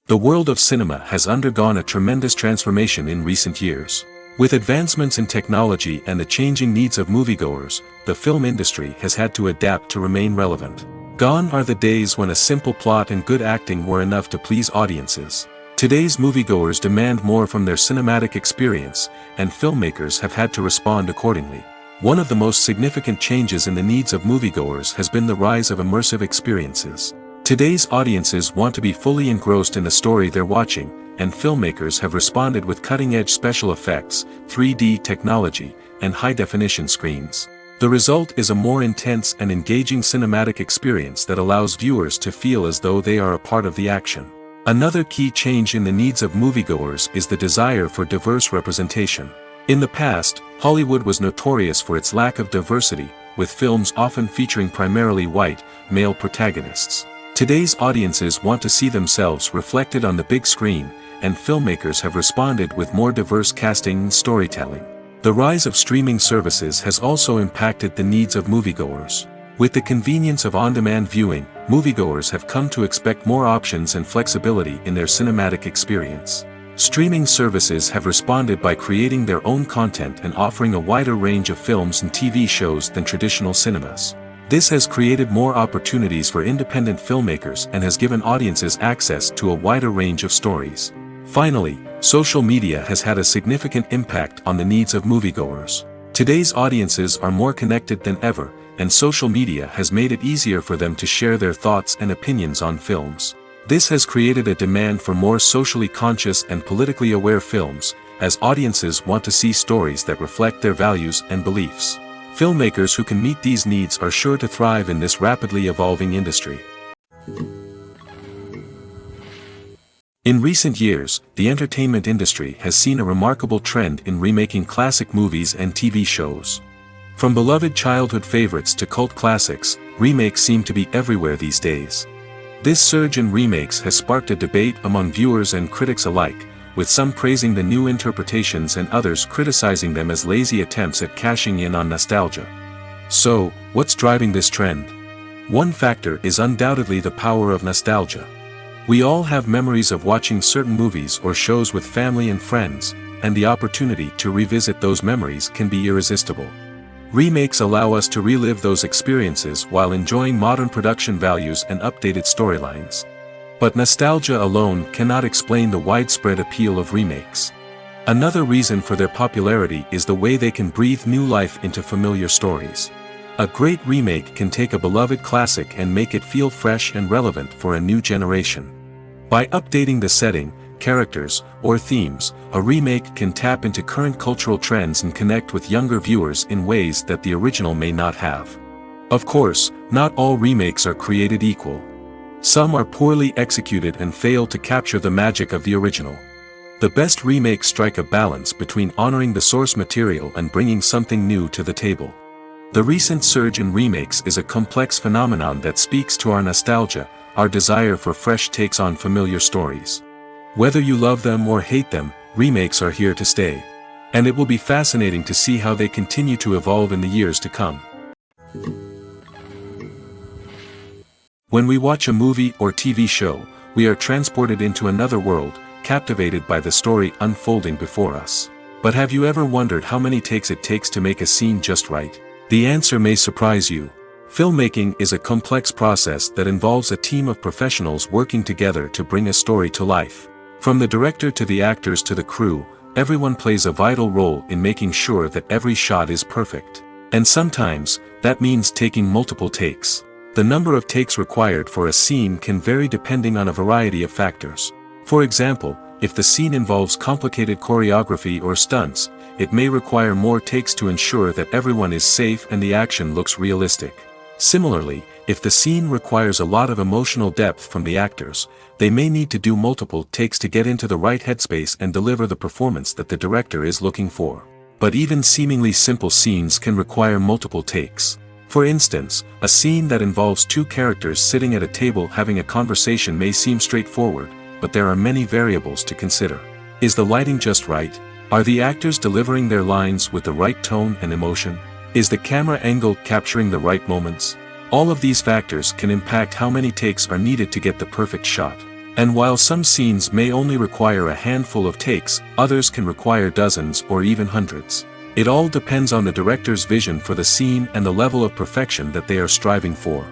The world of cinema has undergone a tremendous transformation in recent years. With advancements in technology and the changing needs of moviegoers, the film industry has had to adapt to remain relevant. Gone are the days when a simple plot and good acting were enough to please audiences. Today's moviegoers demand more from their cinematic experience, and filmmakers have had to respond accordingly. One of the most significant changes in the needs of moviegoers has been the rise of immersive experiences. Today's audiences want to be fully engrossed in the story they're watching, and filmmakers have responded with cutting-edge special effects, 3D technology, and high-definition screens. The result is a more intense and engaging cinematic experience that allows viewers to feel as though they are a part of the action. Another key change in the needs of moviegoers is the desire for diverse representation. In the past, Hollywood was notorious for its lack of diversity, with films often featuring primarily white, male protagonists. Today's audiences want to see themselves reflected on the big screen, and filmmakers have responded with more diverse casting and storytelling. The rise of streaming services has also impacted the needs of moviegoers. With the convenience of on-demand viewing, moviegoers have come to expect more options and flexibility in their cinematic experience. Streaming services have responded by creating their own content and offering a wider range of films and TV shows than traditional cinemas. This has created more opportunities for independent filmmakers and has given audiences access to a wider range of stories. Finally, social media has had a significant impact on the needs of moviegoers. Today's audiences are more connected than ever, and social media has made it easier for them to share their thoughts and opinions on films. This has created a demand for more socially conscious and politically aware films, as audiences want to see stories that reflect their values and beliefs. Filmmakers who can meet these needs are sure to thrive in this rapidly evolving industry. In recent years, the entertainment industry has seen a remarkable trend in remaking classic movies and TV shows. From beloved childhood favorites to cult classics, remakes seem to be everywhere these days. This surge in remakes has sparked a debate among viewers and critics alike, with some praising the new interpretations and others criticizing them as lazy attempts at cashing in on nostalgia. So, what's driving this trend? One factor is undoubtedly the power of nostalgia. We all have memories of watching certain movies or shows with family and friends, and the opportunity to revisit those memories can be irresistible. Remakes allow us to relive those experiences while enjoying modern production values and updated storylines. But nostalgia alone cannot explain the widespread appeal of remakes. Another reason for their popularity is the way they can breathe new life into familiar stories. A great remake can take a beloved classic and make it feel fresh and relevant for a new generation. By updating the setting, characters, or themes, a remake can tap into current cultural trends and connect with younger viewers in ways that the original may not have. Of course, not all remakes are created equal. Some are poorly executed and fail to capture the magic of the original. The best remakes strike a balance between honoring the source material and bringing something new to the table. The recent surge in remakes is a complex phenomenon that speaks to our nostalgia, our desire for fresh takes on familiar stories. Whether you love them or hate them, remakes are here to stay. And it will be fascinating to see how they continue to evolve in the years to come. When we watch a movie or TV show, we are transported into another world, captivated by the story unfolding before us. But have you ever wondered how many takes it takes to make a scene just right? The answer may surprise you. Filmmaking is a complex process that involves a team of professionals working together to bring a story to life. From the director to the actors to the crew, everyone plays a vital role in making sure that every shot is perfect. And sometimes, that means taking multiple takes. The number of takes required for a scene can vary depending on a variety of factors. For example, if the scene involves complicated choreography or stunts, it may require more takes to ensure that everyone is safe and the action looks realistic. Similarly, if the scene requires a lot of emotional depth from the actors, they may need to do multiple takes to get into the right headspace and deliver the performance that the director is looking for. But even seemingly simple scenes can require multiple takes. For instance, a scene that involves two characters sitting at a table having a conversation may seem straightforward, but there are many variables to consider. Is the lighting just right? Are the actors delivering their lines with the right tone and emotion? Is the camera angle capturing the right moments? All of these factors can impact how many takes are needed to get the perfect shot. And while some scenes may only require a handful of takes, others can require dozens or even hundreds. It all depends on the director's vision for the scene and the level of perfection that they are striving for.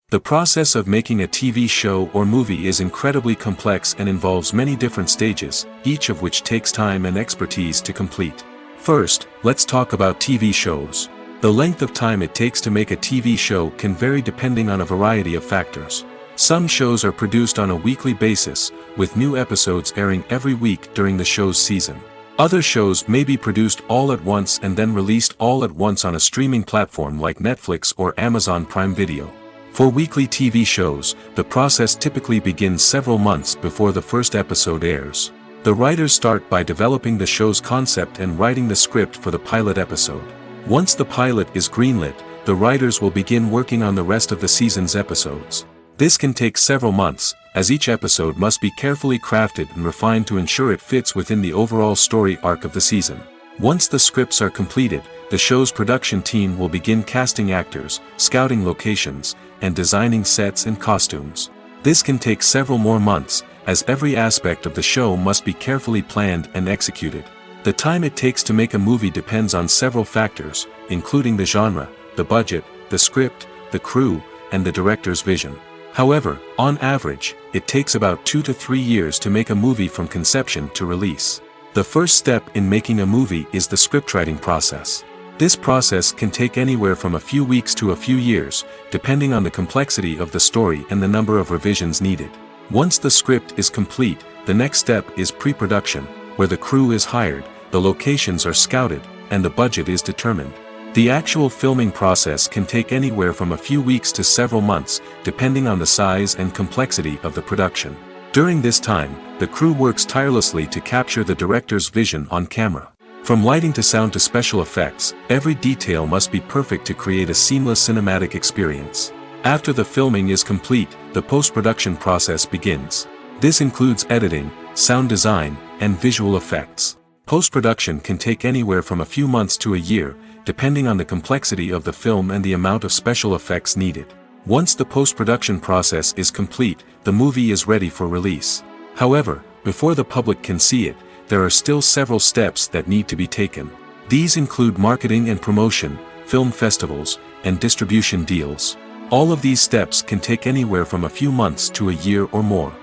The process of making a TV show or movie is incredibly complex and involves many different stages, each of which takes time and expertise to complete. First, let's talk about TV shows. The length of time it takes to make a TV show can vary depending on a variety of factors. Some shows are produced on a weekly basis, with new episodes airing every week during the show's season. Other shows may be produced all at once and then released all at once on a streaming platform like Netflix or Amazon Prime Video. For weekly TV shows, the process typically begins several months before the first episode airs. The writers start by developing the show's concept and writing the script for the pilot episode. Once the pilot is greenlit, the writers will begin working on the rest of the season's episodes. This can take several months, as each episode must be carefully crafted and refined to ensure it fits within the overall story arc of the season. Once the scripts are completed, the show's production team will begin casting actors, scouting locations, and designing sets and costumes. This can take several more months, as every aspect of the show must be carefully planned and executed. The time it takes to make a movie depends on several factors, including the genre, the budget, the script, the crew, and the director's vision. However, on average, it takes about 2 to 3 years to make a movie from conception to release. The first step in making a movie is the scriptwriting process. This process can take anywhere from a few weeks to a few years, depending on the complexity of the story and the number of revisions needed. Once the script is complete, the next step is pre-production, where the crew is hired, the locations are scouted, and the budget is determined. The actual filming process can take anywhere from a few weeks to several months, depending on the size and complexity of the production. During this time, the crew works tirelessly to capture the director's vision on camera. From lighting to sound to special effects, every detail must be perfect to create a seamless cinematic experience. After the filming is complete, the post-production process begins. This includes editing, sound design, and visual effects. Post-production can take anywhere from a few months to a year, depending on the complexity of the film and the amount of special effects needed. Once the post-production process is complete, the movie is ready for release. However, before the public can see it, there are still several steps that need to be taken. These include marketing and promotion, film festivals, and distribution deals. All of these steps can take anywhere from a few months to a year or more.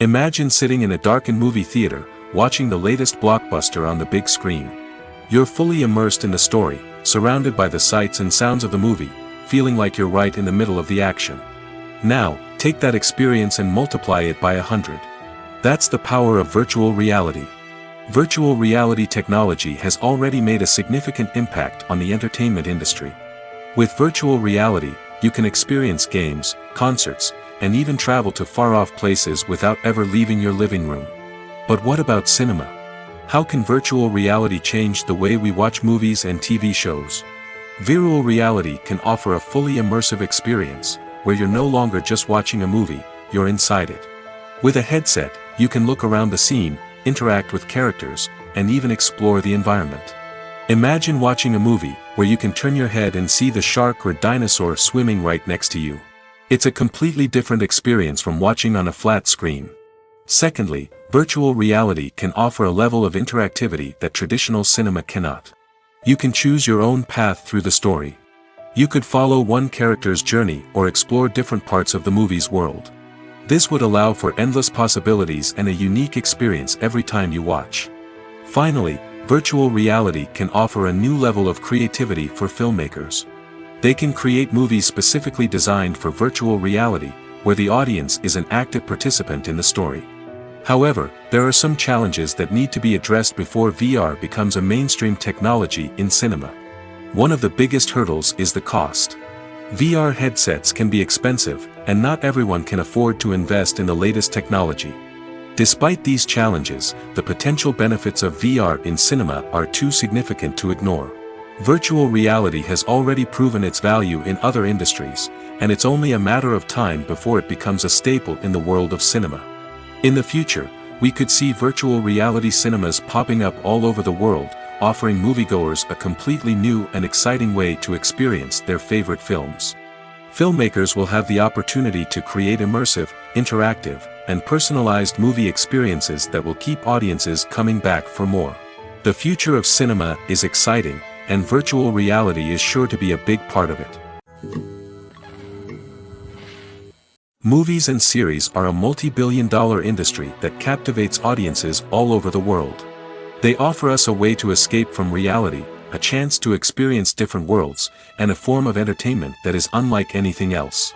Imagine sitting in a darkened movie theater, watching the latest blockbuster on the big screen. You're fully immersed in the story, surrounded by the sights and sounds of the movie, feeling like you're right in the middle of the action. Now, take that experience and multiply it by 100. That's the power of virtual reality. Virtual reality technology has already made a significant impact on the entertainment industry. With virtual reality, you can experience games, concerts, and even travel to far-off places without ever leaving your living room. But what about cinema? How can virtual reality change the way we watch movies and TV shows? Virtual reality can offer a fully immersive experience, where you're no longer just watching a movie, you're inside it. With a headset, you can look around the scene, interact with characters, and even explore the environment. Imagine watching a movie where you can turn your head and see the shark or dinosaur swimming right next to you. It's a completely different experience from watching on a flat screen. Secondly, virtual reality can offer a level of interactivity that traditional cinema cannot. You can choose your own path through the story. You could follow one character's journey or explore different parts of the movie's world. This would allow for endless possibilities and a unique experience every time you watch. Finally, virtual reality can offer a new level of creativity for filmmakers. They can create movies specifically designed for virtual reality, where the audience is an active participant in the story. However, there are some challenges that need to be addressed before VR becomes a mainstream technology in cinema. One of the biggest hurdles is the cost. VR headsets can be expensive, and not everyone can afford to invest in the latest technology. Despite these challenges, the potential benefits of VR in cinema are too significant to ignore. Virtual reality has already proven its value in other industries, and it's only a matter of time before it becomes a staple in the world of cinema. In the future, we could see virtual reality cinemas popping up all over the world, offering moviegoers a completely new and exciting way to experience their favorite films. Filmmakers will have the opportunity to create immersive, interactive, and personalized movie experiences that will keep audiences coming back for more. The future of cinema is exciting, and virtual reality is sure to be a big part of it. Movies and series are a multi-billion-dollar industry that captivates audiences all over the world. They offer us a way to escape from reality, a chance to experience different worlds, and a form of entertainment that is unlike anything else.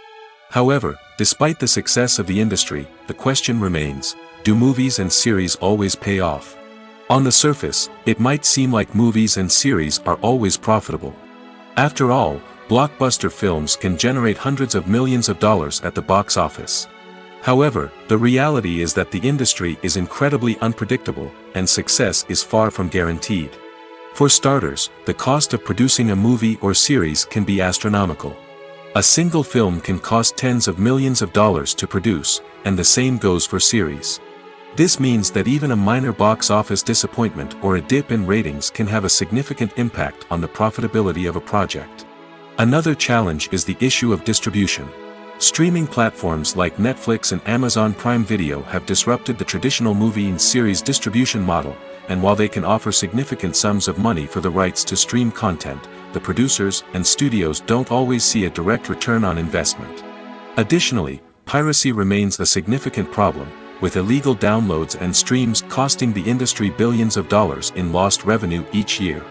However, despite the success of the industry, the question remains, do movies and series always pay off? On the surface, it might seem like movies and series are always profitable. After all, blockbuster films can generate hundreds of millions of dollars at the box office. However, the reality is that the industry is incredibly unpredictable, and success is far from guaranteed. For starters, the cost of producing a movie or series can be astronomical. A single film can cost tens of millions of dollars to produce, and the same goes for series. This means that even a minor box office disappointment or a dip in ratings can have a significant impact on the profitability of a project. Another challenge is the issue of distribution. Streaming platforms like Netflix and Amazon Prime Video have disrupted the traditional movie and series distribution model, and while they can offer significant sums of money for the rights to stream content, the producers and studios don't always see a direct return on investment. Additionally, piracy remains a significant problem, with illegal downloads and streams costing the industry billions of dollars in lost revenue each year.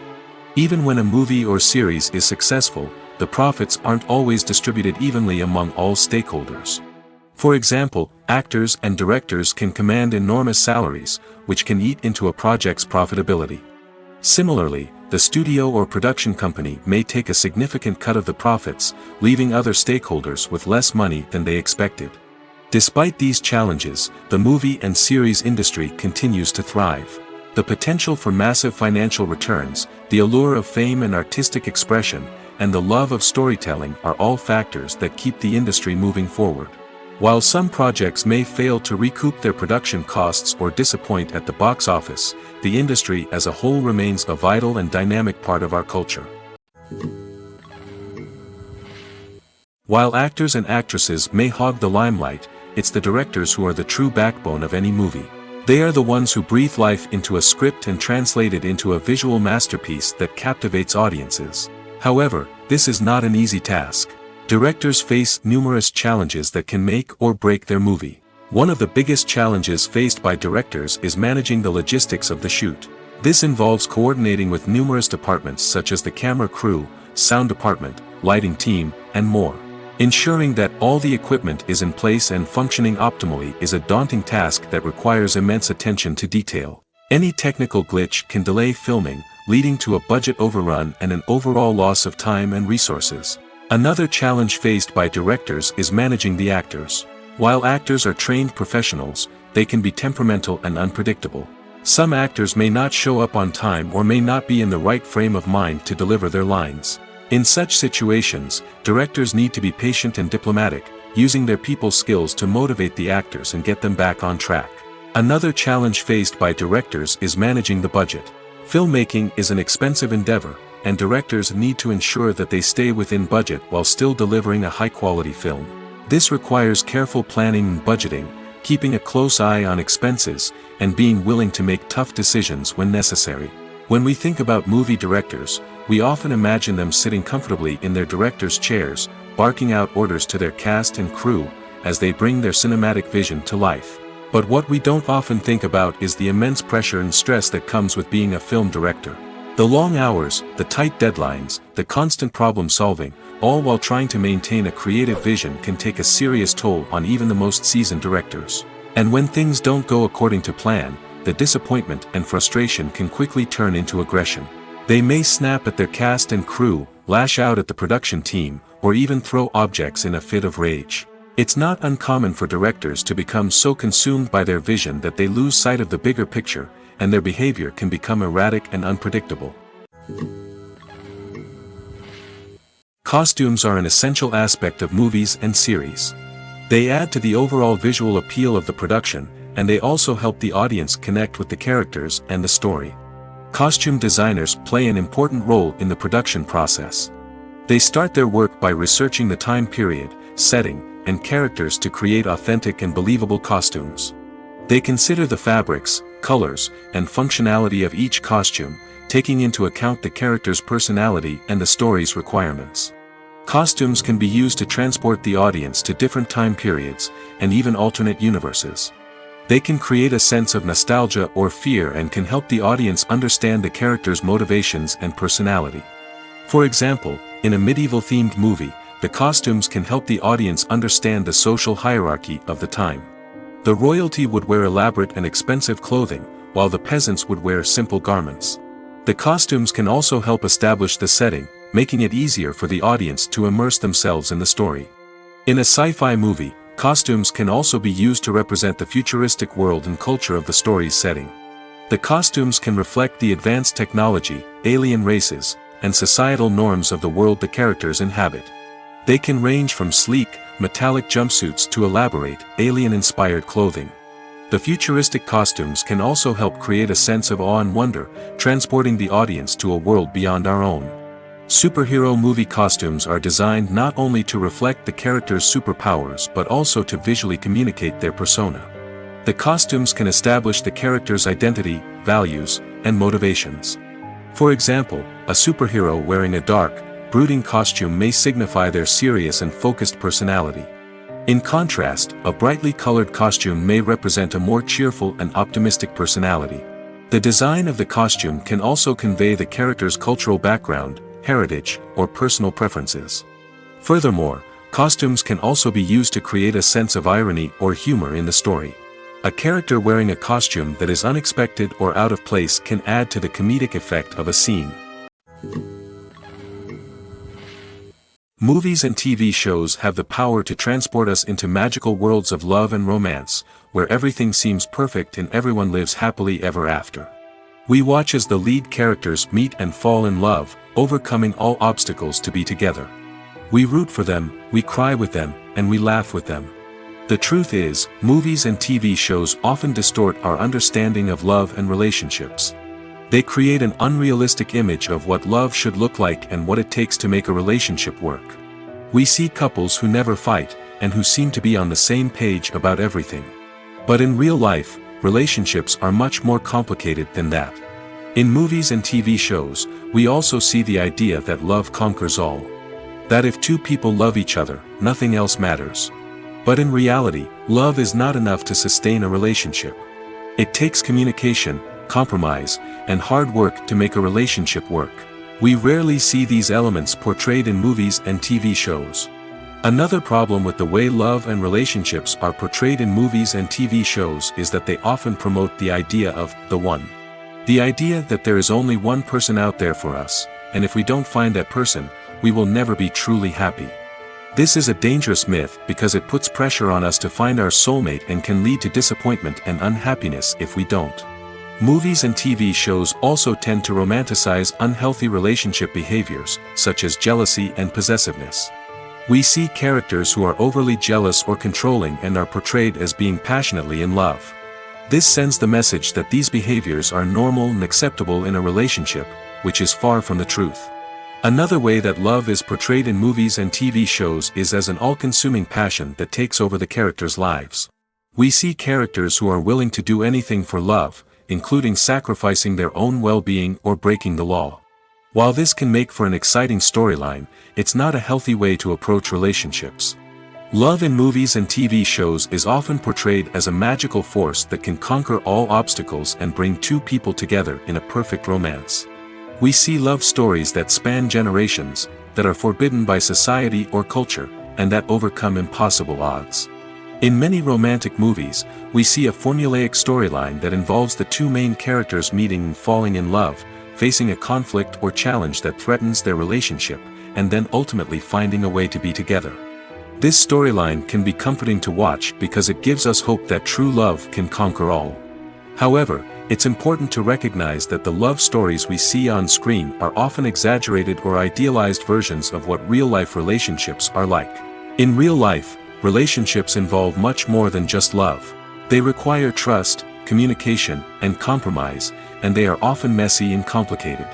Even when a movie or series is successful, the profits aren't always distributed evenly among all stakeholders. For example, actors and directors can command enormous salaries, which can eat into a project's profitability. Similarly, the studio or production company may take a significant cut of the profits, leaving other stakeholders with less money than they expected. Despite these challenges, the movie and series industry continues to thrive. The potential for massive financial returns, the allure of fame and artistic expression, and the love of storytelling are all factors that keep the industry moving forward. While some projects may fail to recoup their production costs or disappoint at the box office, the industry as a whole remains a vital and dynamic part of our culture. While actors and actresses may hog the limelight, it's the directors who are the true backbone of any movie. They are the ones who breathe life into a script and translate it into a visual masterpiece that captivates audiences. However, this is not an easy task. Directors face numerous challenges that can make or break their movie. One of the biggest challenges faced by directors is managing the logistics of the shoot. This involves coordinating with numerous departments such as the camera crew, sound department, lighting team, and more. Ensuring that all the equipment is in place and functioning optimally is a daunting task that requires immense attention to detail. Any technical glitch can delay filming, leading to a budget overrun and an overall loss of time and resources. Another challenge faced by directors is managing the actors. While actors are trained professionals, they can be temperamental and unpredictable. Some actors may not show up on time or may not be in the right frame of mind to deliver their lines. In such situations, directors need to be patient and diplomatic, using their people skills to motivate the actors and get them back on track. Another challenge faced by directors is managing the budget. Filmmaking is an expensive endeavor, and directors need to ensure that they stay within budget while still delivering a high-quality film. This requires careful planning and budgeting, keeping a close eye on expenses, and being willing to make tough decisions when necessary. When we think about movie directors, we often imagine them sitting comfortably in their director's chairs, barking out orders to their cast and crew, as they bring their cinematic vision to life. But what we don't often think about is the immense pressure and stress that comes with being a film director. The long hours, the tight deadlines, the constant problem solving, all while trying to maintain a creative vision can take a serious toll on even the most seasoned directors. And when things don't go according to plan, the disappointment and frustration can quickly turn into aggression. They may snap at their cast and crew, lash out at the production team, or even throw objects in a fit of rage. It's not uncommon for directors to become so consumed by their vision that they lose sight of the bigger picture, and their behavior can become erratic and unpredictable. Costumes are an essential aspect of movies and series. They add to the overall visual appeal of the production, and they also help the audience connect with the characters and the story. Costume designers play an important role in the production process. They start their work by researching the time period, setting, and characters to create authentic and believable costumes. They consider the fabrics, colors, and functionality of each costume, taking into account the character's personality and the story's requirements. Costumes can be used to transport the audience to different time periods, and even alternate universes. They can create a sense of nostalgia or fear and can help the audience understand the character's motivations and personality. For example, in a medieval-themed movie, the costumes can help the audience understand the social hierarchy of the time. The royalty would wear elaborate and expensive clothing, while the peasants would wear simple garments. The costumes can also help establish the setting, making it easier for the audience to immerse themselves in the story. In a sci-fi movie, costumes can also be used to represent the futuristic world and culture of the story's setting. The costumes can reflect the advanced technology, alien races, and societal norms of the world the characters inhabit. They can range from sleek, metallic jumpsuits to elaborate, alien-inspired clothing. The futuristic costumes can also help create a sense of awe and wonder, transporting the audience to a world beyond our own. Superhero movie costumes are designed not only to reflect the character's superpowers but also to visually communicate their persona. The costumes can establish the character's identity, values, and motivations. For example, a superhero wearing a dark, brooding costume may signify their serious and focused personality. In contrast, a brightly colored costume may represent a more cheerful and optimistic personality. The design of the costume can also convey the character's cultural background, heritage, or personal preferences. Furthermore, costumes can also be used to create a sense of irony or humor in the story. A character wearing a costume that is unexpected or out of place can add to the comedic effect of a scene. Movies and TV shows have the power to transport us into magical worlds of love and romance, where everything seems perfect and everyone lives happily ever after. We watch as the lead characters meet and fall in love, overcoming all obstacles to be together. We root for them, we cry with them, and we laugh with them. The truth is, movies and TV shows often distort our understanding of love and relationships. They create an unrealistic image of what love should look like and what it takes to make a relationship work. We see couples who never fight, and who seem to be on the same page about everything. But in real life, relationships are much more complicated than that. In movies and TV shows, we also see the idea that love conquers all. That if two people love each other, nothing else matters. But in reality, love is not enough to sustain a relationship. It takes communication, compromise, and hard work to make a relationship work. We rarely see these elements portrayed in movies and TV shows. Another problem with the way love and relationships are portrayed in movies and TV shows is that they often promote the idea of the one. The idea that there is only one person out there for us, and if we don't find that person, we will never be truly happy. This is a dangerous myth because it puts pressure on us to find our soulmate and can lead to disappointment and unhappiness if we don't. Movies and TV shows also tend to romanticize unhealthy relationship behaviors, such as jealousy and possessiveness. We see characters who are overly jealous or controlling and are portrayed as being passionately in love. This sends the message that these behaviors are normal and acceptable in a relationship, which is far from the truth. Another way that love is portrayed in movies and TV shows is as an all-consuming passion that takes over the characters' lives. We see characters who are willing to do anything for love, including sacrificing their own well-being or breaking the law. While this can make for an exciting storyline, it's not a healthy way to approach relationships. Love in movies and TV shows is often portrayed as a magical force that can conquer all obstacles and bring two people together in a perfect romance. We see love stories that span generations, that are forbidden by society or culture, and that overcome impossible odds. In many romantic movies, we see a formulaic storyline that involves the two main characters meeting and falling in love, facing a conflict or challenge that threatens their relationship, and then ultimately finding a way to be together. This storyline can be comforting to watch because it gives us hope that true love can conquer all. However, it's important to recognize that the love stories we see on screen are often exaggerated or idealized versions of what real-life relationships are like. In real life, relationships involve much more than just love. They require trust, communication, and compromise, and they are often messy and complicated.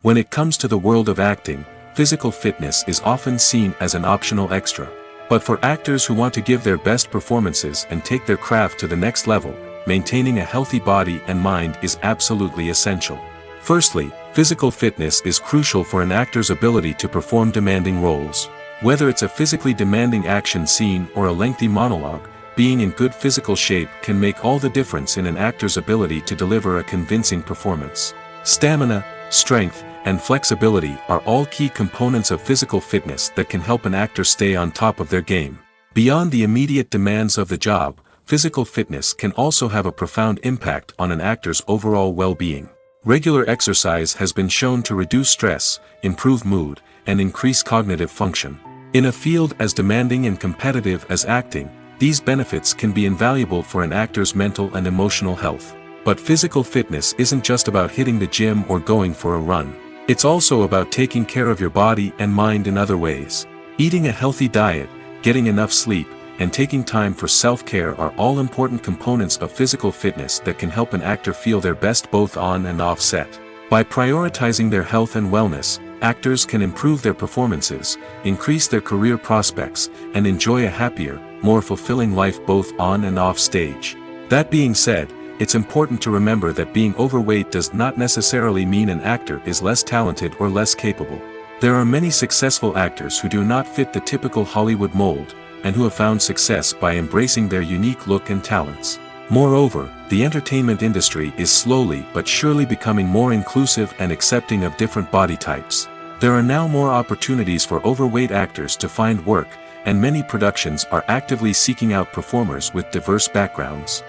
When it comes to the world of acting, physical fitness is often seen as an optional extra. But for actors who want to give their best performances and take their craft to the next level, maintaining a healthy body and mind is absolutely essential. Firstly, physical fitness is crucial for an actor's ability to perform demanding roles. Whether it's a physically demanding action scene or a lengthy monologue, being in good physical shape can make all the difference in an actor's ability to deliver a convincing performance. Stamina, strength, and flexibility are all key components of physical fitness that can help an actor stay on top of their game. Beyond the immediate demands of the job, physical fitness can also have a profound impact on an actor's overall well-being. Regular exercise has been shown to reduce stress, improve mood, and increase cognitive function. In a field as demanding and competitive as acting, these benefits can be invaluable for an actor's mental and emotional health. But physical fitness isn't just about hitting the gym or going for a run. It's also about taking care of your body and mind in other ways. Eating a healthy diet, getting enough sleep, and taking time for self-care are all important components of physical fitness that can help an actor feel their best both on and off set. By prioritizing their health and wellness, actors can improve their performances, increase their career prospects, and enjoy a happier, more fulfilling life both on and off stage. That being said, it's important to remember that being overweight does not necessarily mean an actor is less talented or less capable. There are many successful actors who do not fit the typical Hollywood mold, and who have found success by embracing their unique look and talents. Moreover, the entertainment industry is slowly but surely becoming more inclusive and accepting of different body types. There are now more opportunities for overweight actors to find work, and many productions are actively seeking out performers with diverse backgrounds.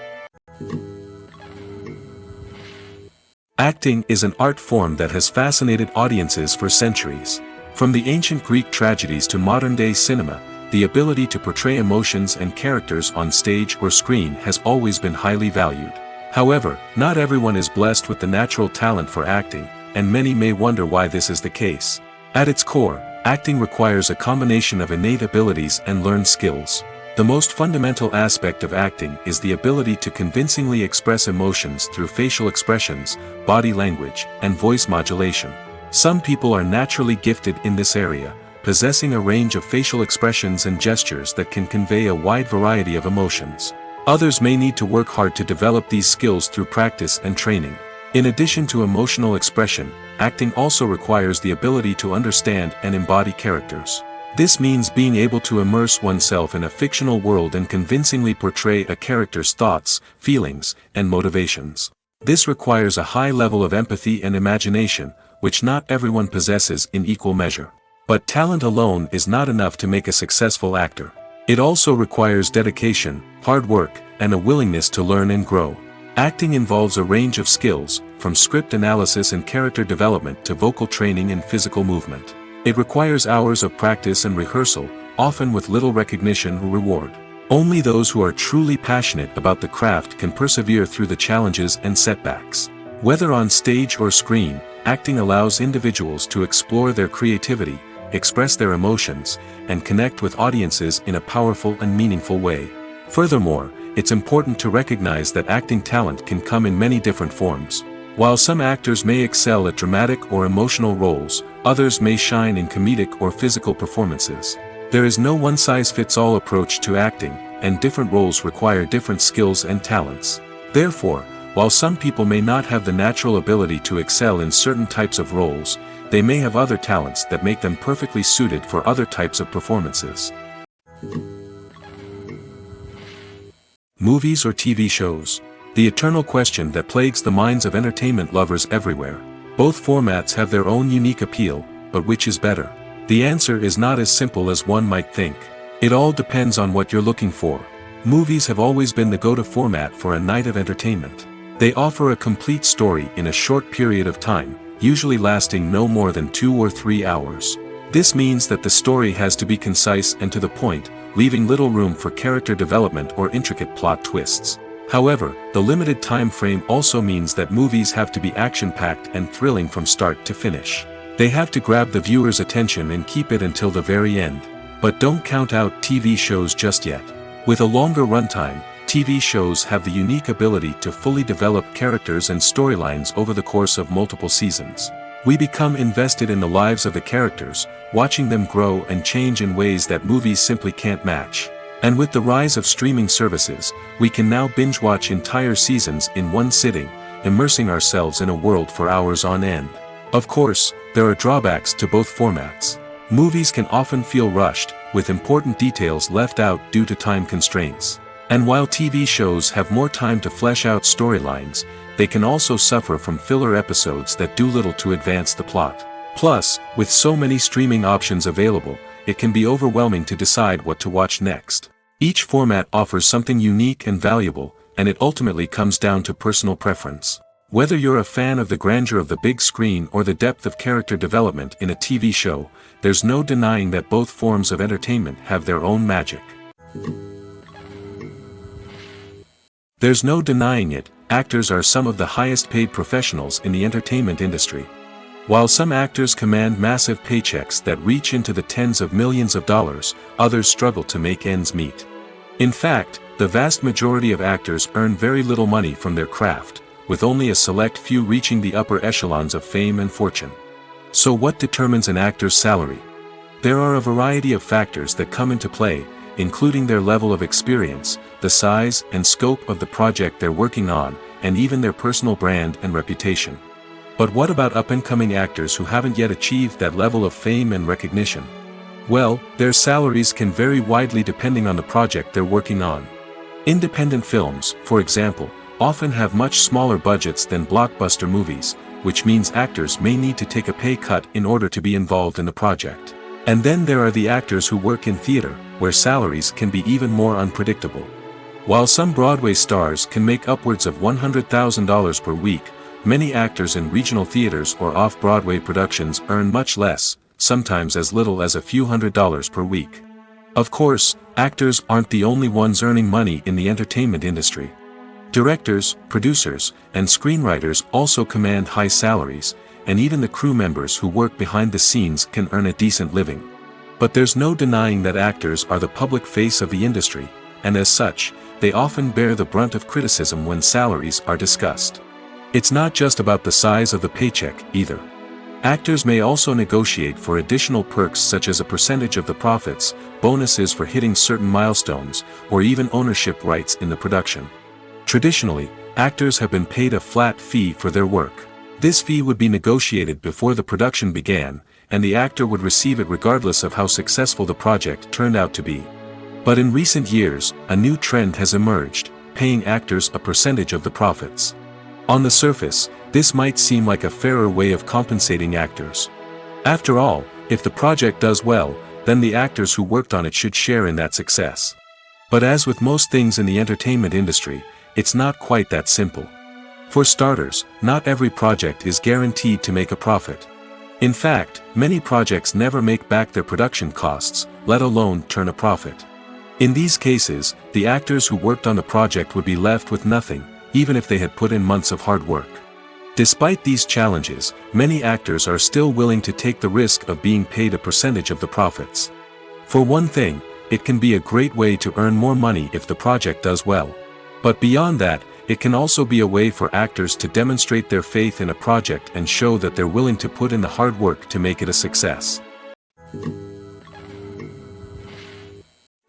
Acting is an art form that has fascinated audiences for centuries. From the ancient Greek tragedies to modern-day cinema, the ability to portray emotions and characters on stage or screen has always been highly valued. However, not everyone is blessed with the natural talent for acting, and many may wonder why this is the case. At its core, acting requires a combination of innate abilities and learned skills. The most fundamental aspect of acting is the ability to convincingly express emotions through facial expressions, body language, and voice modulation. Some people are naturally gifted in this area, possessing a range of facial expressions and gestures that can convey a wide variety of emotions. Others may need to work hard to develop these skills through practice and training. In addition to emotional expression, acting also requires the ability to understand and embody characters. This means being able to immerse oneself in a fictional world and convincingly portray a character's thoughts, feelings, and motivations. This requires a high level of empathy and imagination, which not everyone possesses in equal measure. But talent alone is not enough to make a successful actor. It also requires dedication, hard work, and a willingness to learn and grow. Acting involves a range of skills, from script analysis and character development to vocal training and physical movement. It requires hours of practice and rehearsal, often with little recognition or reward. Only those who are truly passionate about the craft can persevere through the challenges and setbacks. Whether on stage or screen, acting allows individuals to explore their creativity, express their emotions, and connect with audiences in a powerful and meaningful way. Furthermore, it's important to recognize that acting talent can come in many different forms. While some actors may excel at dramatic or emotional roles, others may shine in comedic or physical performances. There is no one-size-fits-all approach to acting, and different roles require different skills and talents. Therefore, while some people may not have the natural ability to excel in certain types of roles, they may have other talents that make them perfectly suited for other types of performances. Movies or TV shows? The eternal question that plagues the minds of entertainment lovers everywhere. Both formats have their own unique appeal, but which is better? The answer is not as simple as one might think. It all depends on what you're looking for. Movies have always been the go-to format for a night of entertainment. They offer a complete story in a short period of time, usually lasting no more than 2 or 3 hours. This means that the story has to be concise and to the point, leaving little room for character development or intricate plot twists. However, the limited time frame also means that movies have to be action-packed and thrilling from start to finish. They have to grab the viewer's attention and keep it until the very end. But don't count out TV shows just yet. With a longer runtime, TV shows have the unique ability to fully develop characters and storylines over the course of multiple seasons. We become invested in the lives of the characters, watching them grow and change in ways that movies simply can't match. And with the rise of streaming services, we can now binge-watch entire seasons in one sitting, immersing ourselves in a world for hours on end. Of course, there are drawbacks to both formats. Movies can often feel rushed, with important details left out due to time constraints. And while TV shows have more time to flesh out storylines, they can also suffer from filler episodes that do little to advance the plot. Plus, with so many streaming options available, it can be overwhelming to decide what to watch next. Each format offers something unique and valuable, and it ultimately comes down to personal preference. Whether you're a fan of the grandeur of the big screen or the depth of character development in a TV show, there's no denying that both forms of entertainment have their own magic. There's no denying it, actors are some of the highest paid professionals in the entertainment industry. While some actors command massive paychecks that reach into the tens of millions of dollars, others struggle to make ends meet. In fact, the vast majority of actors earn very little money from their craft, with only a select few reaching the upper echelons of fame and fortune. So what determines an actor's salary? There are a variety of factors that come into play, including their level of experience, the size and scope of the project they're working on, and even their personal brand and reputation. But what about up-and-coming actors who haven't yet achieved that level of fame and recognition? Well, their salaries can vary widely depending on the project they're working on. Independent films, for example, often have much smaller budgets than blockbuster movies, which means actors may need to take a pay cut in order to be involved in the project. And then there are the actors who work in theater, where salaries can be even more unpredictable. While some Broadway stars can make upwards of $100,000 per week, many actors in regional theaters or off-Broadway productions earn much less, sometimes as little as a few $100s per week. Of course, actors aren't the only ones earning money in the entertainment industry. Directors, producers, and screenwriters also command high salaries, and even the crew members who work behind the scenes can earn a decent living. But there's no denying that actors are the public face of the industry, and as such, they often bear the brunt of criticism when salaries are discussed. It's not just about the size of the paycheck, either. Actors may also negotiate for additional perks such as a percentage of the profits, bonuses for hitting certain milestones, or even ownership rights in the production. Traditionally, actors have been paid a flat fee for their work. This fee would be negotiated before the production began, and the actor would receive it regardless of how successful the project turned out to be. But in recent years, a new trend has emerged, paying actors a percentage of the profits. On the surface, this might seem like a fairer way of compensating actors. After all, if the project does well, then the actors who worked on it should share in that success. But as with most things in the entertainment industry, it's not quite that simple. For starters, not every project is guaranteed to make a profit. In fact, many projects never make back their production costs, let alone turn a profit. In these cases, the actors who worked on the project would be left with nothing, even if they had put in months of hard work. Despite these challenges, many actors are still willing to take the risk of being paid a percentage of the profits. For one thing, it can be a great way to earn more money if the project does well. But beyond that, it can also be a way for actors to demonstrate their faith in a project and show that they're willing to put in the hard work to make it a success.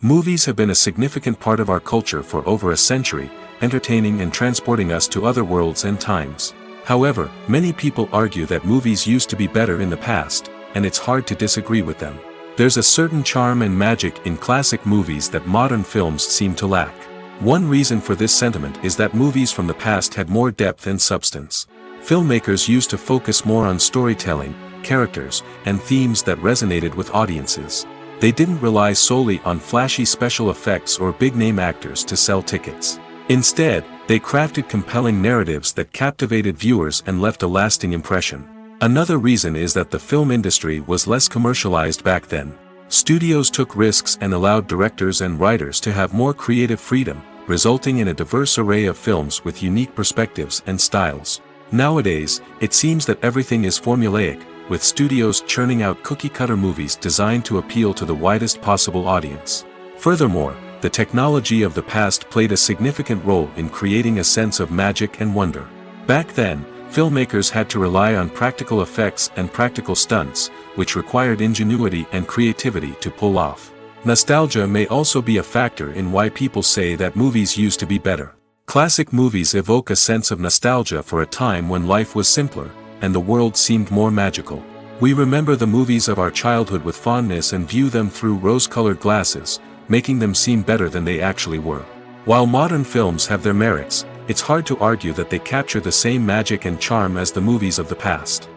Movies have been a significant part of our culture for over a century, entertaining and transporting us to other worlds and times. However, many people argue that movies used to be better in the past, and it's hard to disagree with them. There's a certain charm and magic in classic movies that modern films seem to lack. One reason for this sentiment is that movies from the past had more depth and substance. Filmmakers used to focus more on storytelling, characters, and themes that resonated with audiences. They didn't rely solely on flashy special effects or big-name actors to sell tickets. Instead, they crafted compelling narratives that captivated viewers and left a lasting impression. Another reason is that the film industry was less commercialized back then. Studios took risks and allowed directors and writers to have more creative freedom, resulting in a diverse array of films with unique perspectives and styles. Nowadays, it seems that everything is formulaic, with studios churning out cookie-cutter movies designed to appeal to the widest possible audience. Furthermore, the technology of the past played a significant role in creating a sense of magic and wonder. Back then, filmmakers had to rely on practical effects and practical stunts, which required ingenuity and creativity to pull off. Nostalgia may also be a factor in why people say that movies used to be better. Classic movies evoke a sense of nostalgia for a time when life was simpler, and the world seemed more magical. We remember the movies of our childhood with fondness and view them through rose-colored glasses, making them seem better than they actually were. While modern films have their merits, it's hard to argue that they capture the same magic and charm as the movies of the past.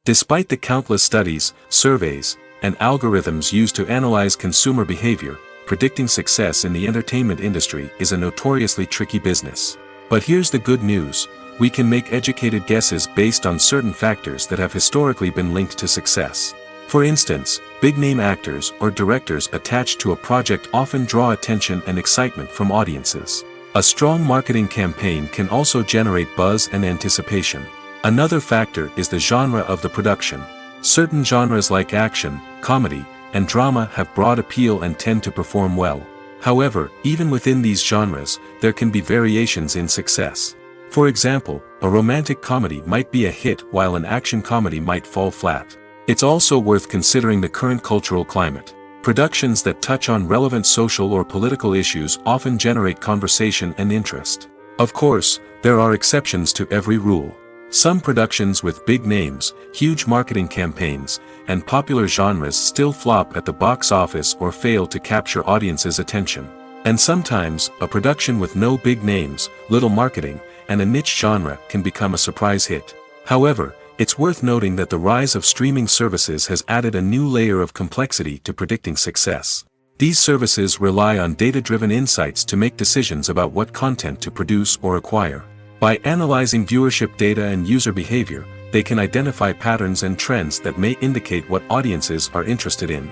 Despite the countless studies, surveys, and algorithms used to analyze consumer behavior, predicting success in the entertainment industry is a notoriously tricky business. But here's the good news: we can make educated guesses based on certain factors that have historically been linked to success. For instance, big-name actors or directors attached to a project often draw attention and excitement from audiences. A strong marketing campaign can also generate buzz and anticipation. Another factor is the genre of the production. Certain genres like action, comedy, and drama have broad appeal and tend to perform well. However, even within these genres, there can be variations in success. For example, a romantic comedy might be a hit while an action comedy might fall flat. It's also worth considering the current cultural climate. Productions that touch on relevant social or political issues often generate conversation and interest. Of course, there are exceptions to every rule. Some productions with big names, huge marketing campaigns, and popular genres still flop at the box office or fail to capture audiences' attention. And sometimes, a production with no big names, little marketing, and a niche genre can become a surprise hit. However, it's worth noting that the rise of streaming services has added a new layer of complexity to predicting success. These services rely on data-driven insights to make decisions about what content to produce or acquire. By analyzing viewership data and user behavior, they can identify patterns and trends that may indicate what audiences are interested in.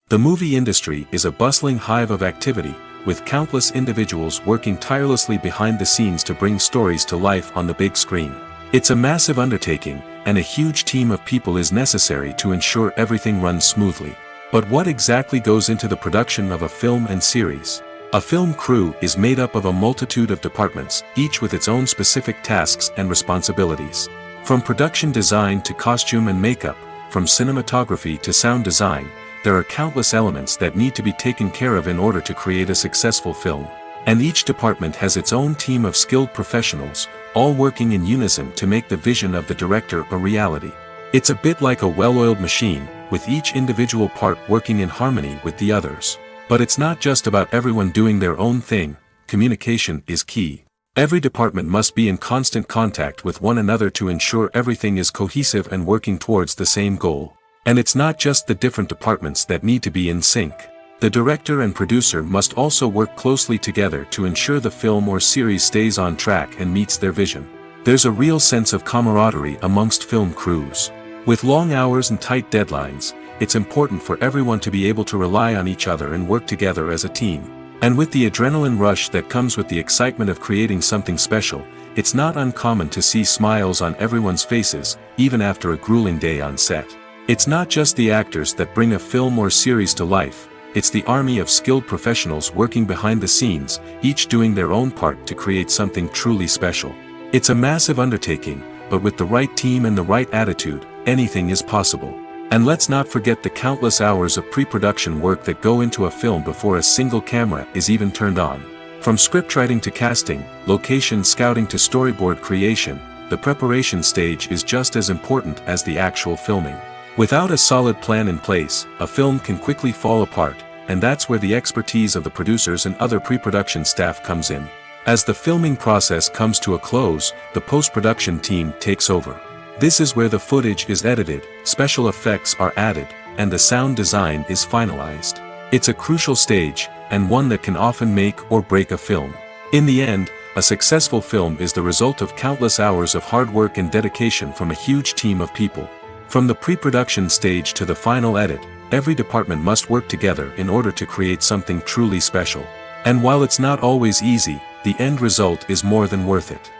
The movie industry is a bustling hive of activity, with countless individuals working tirelessly behind the scenes to bring stories to life on the big screen. It's a massive undertaking, and a huge team of people is necessary to ensure everything runs smoothly. But what exactly goes into the production of a film and series? A film crew is made up of a multitude of departments, each with its own specific tasks and responsibilities. From production design to costume and makeup, from cinematography to sound design, there are countless elements that need to be taken care of in order to create a successful film. And each department has its own team of skilled professionals, all working in unison to make the vision of the director a reality. It's a bit like a well-oiled machine, with each individual part working in harmony with the others. But it's not just about everyone doing their own thing. Communication is key. Every department must be in constant contact with one another to ensure everything is cohesive and working towards the same goal. And it's not just the different departments that need to be in sync. The director and producer must also work closely together to ensure the film or series stays on track and meets their vision. There's a real sense of camaraderie amongst film crews. With long hours and tight deadlines, it's important for everyone to be able to rely on each other and work together as a team. And with the adrenaline rush that comes with the excitement of creating something special, it's not uncommon to see smiles on everyone's faces, even after a grueling day on set. It's not just the actors that bring a film or series to life, it's the army of skilled professionals working behind the scenes, each doing their own part to create something truly special. It's a massive undertaking, but with the right team and the right attitude, anything is possible. And let's not forget the countless hours of pre-production work that go into a film before a single camera is even turned on. From scriptwriting to casting, location scouting to storyboard creation, the preparation stage is just as important as the actual filming. Without a solid plan in place, a film can quickly fall apart, and that's where the expertise of the producers and other pre-production staff comes in. As the filming process comes to a close, the post-production team takes over. This is where the footage is edited, special effects are added, and the sound design is finalized. It's a crucial stage, and one that can often make or break a film. In the end, a successful film is the result of countless hours of hard work and dedication from a huge team of people. From the pre-production stage to the final edit, every department must work together in order to create something truly special. And while it's not always easy, the end result is more than worth it.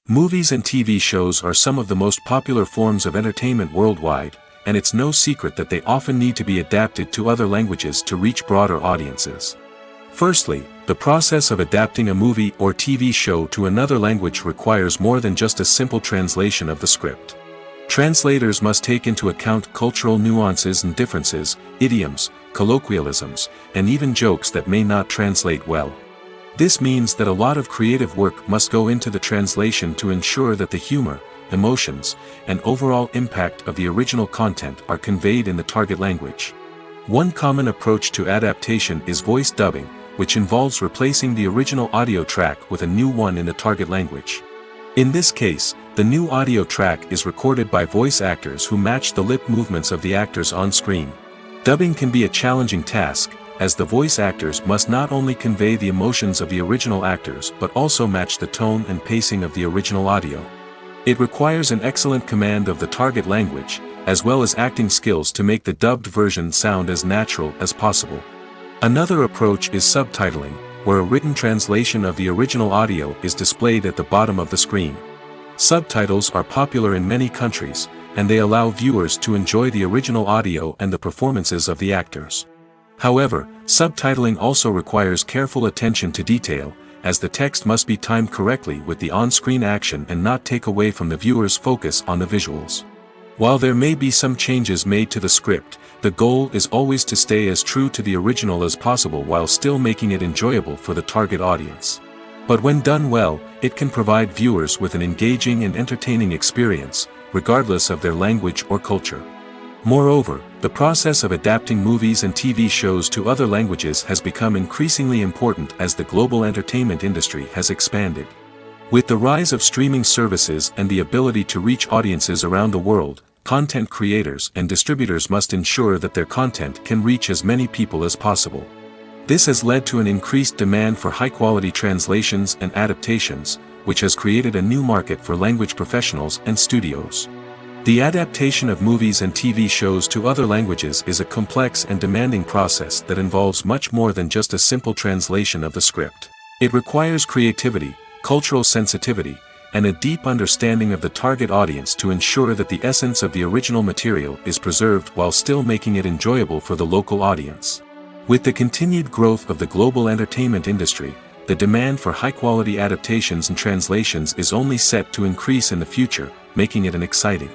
Movies and TV shows are some of the most popular forms of entertainment worldwide, and it's no secret that they often need to be adapted to other languages to reach broader audiences. Firstly, the process of adapting a movie or TV show to another language requires more than just a simple translation of the script. Translators must take into account cultural nuances and differences, idioms, colloquialisms, and even jokes that may not translate well. This means that a lot of creative work must go into the translation to ensure that the humor, emotions, and overall impact of the original content are conveyed in the target language. One common approach to adaptation is voice dubbing, which involves replacing the original audio track with a new one in the target language. In this case, the new audio track is recorded by voice actors who match the lip movements of the actors on screen. Dubbing can be a challenging task, as the voice actors must not only convey the emotions of the original actors but also match the tone and pacing of the original audio. It requires an excellent command of the target language, as well as acting skills to make the dubbed version sound as natural as possible. Another approach is subtitling, where a written translation of the original audio is displayed at the bottom of the screen. Subtitles are popular in many countries, and they allow viewers to enjoy the original audio and the performances of the actors. However, subtitling also requires careful attention to detail, as the text must be timed correctly with the on-screen action and not take away from the viewer's focus on the visuals. While there may be some changes made to the script, the goal is always to stay as true to the original as possible while still making it enjoyable for the target audience. But when done well, it can provide viewers with an engaging and entertaining experience, regardless of their language or culture. Moreover, the process of adapting movies and TV shows to other languages has become increasingly important as the global entertainment industry has expanded. With the rise of streaming services and the ability to reach audiences around the world, content creators and distributors must ensure that their content can reach as many people as possible. This has led to an increased demand for high-quality translations and adaptations, which has created a new market for language professionals and studios. The adaptation of movies and TV shows to other languages is a complex and demanding process that involves much more than just a simple translation of the script. It requires creativity, cultural sensitivity, and a deep understanding of the target audience to ensure that the essence of the original material is preserved while still making it enjoyable for the local audience. With the continued growth of the global entertainment industry, the demand for high-quality adaptations and translations is only set to increase in the future, making it an exciting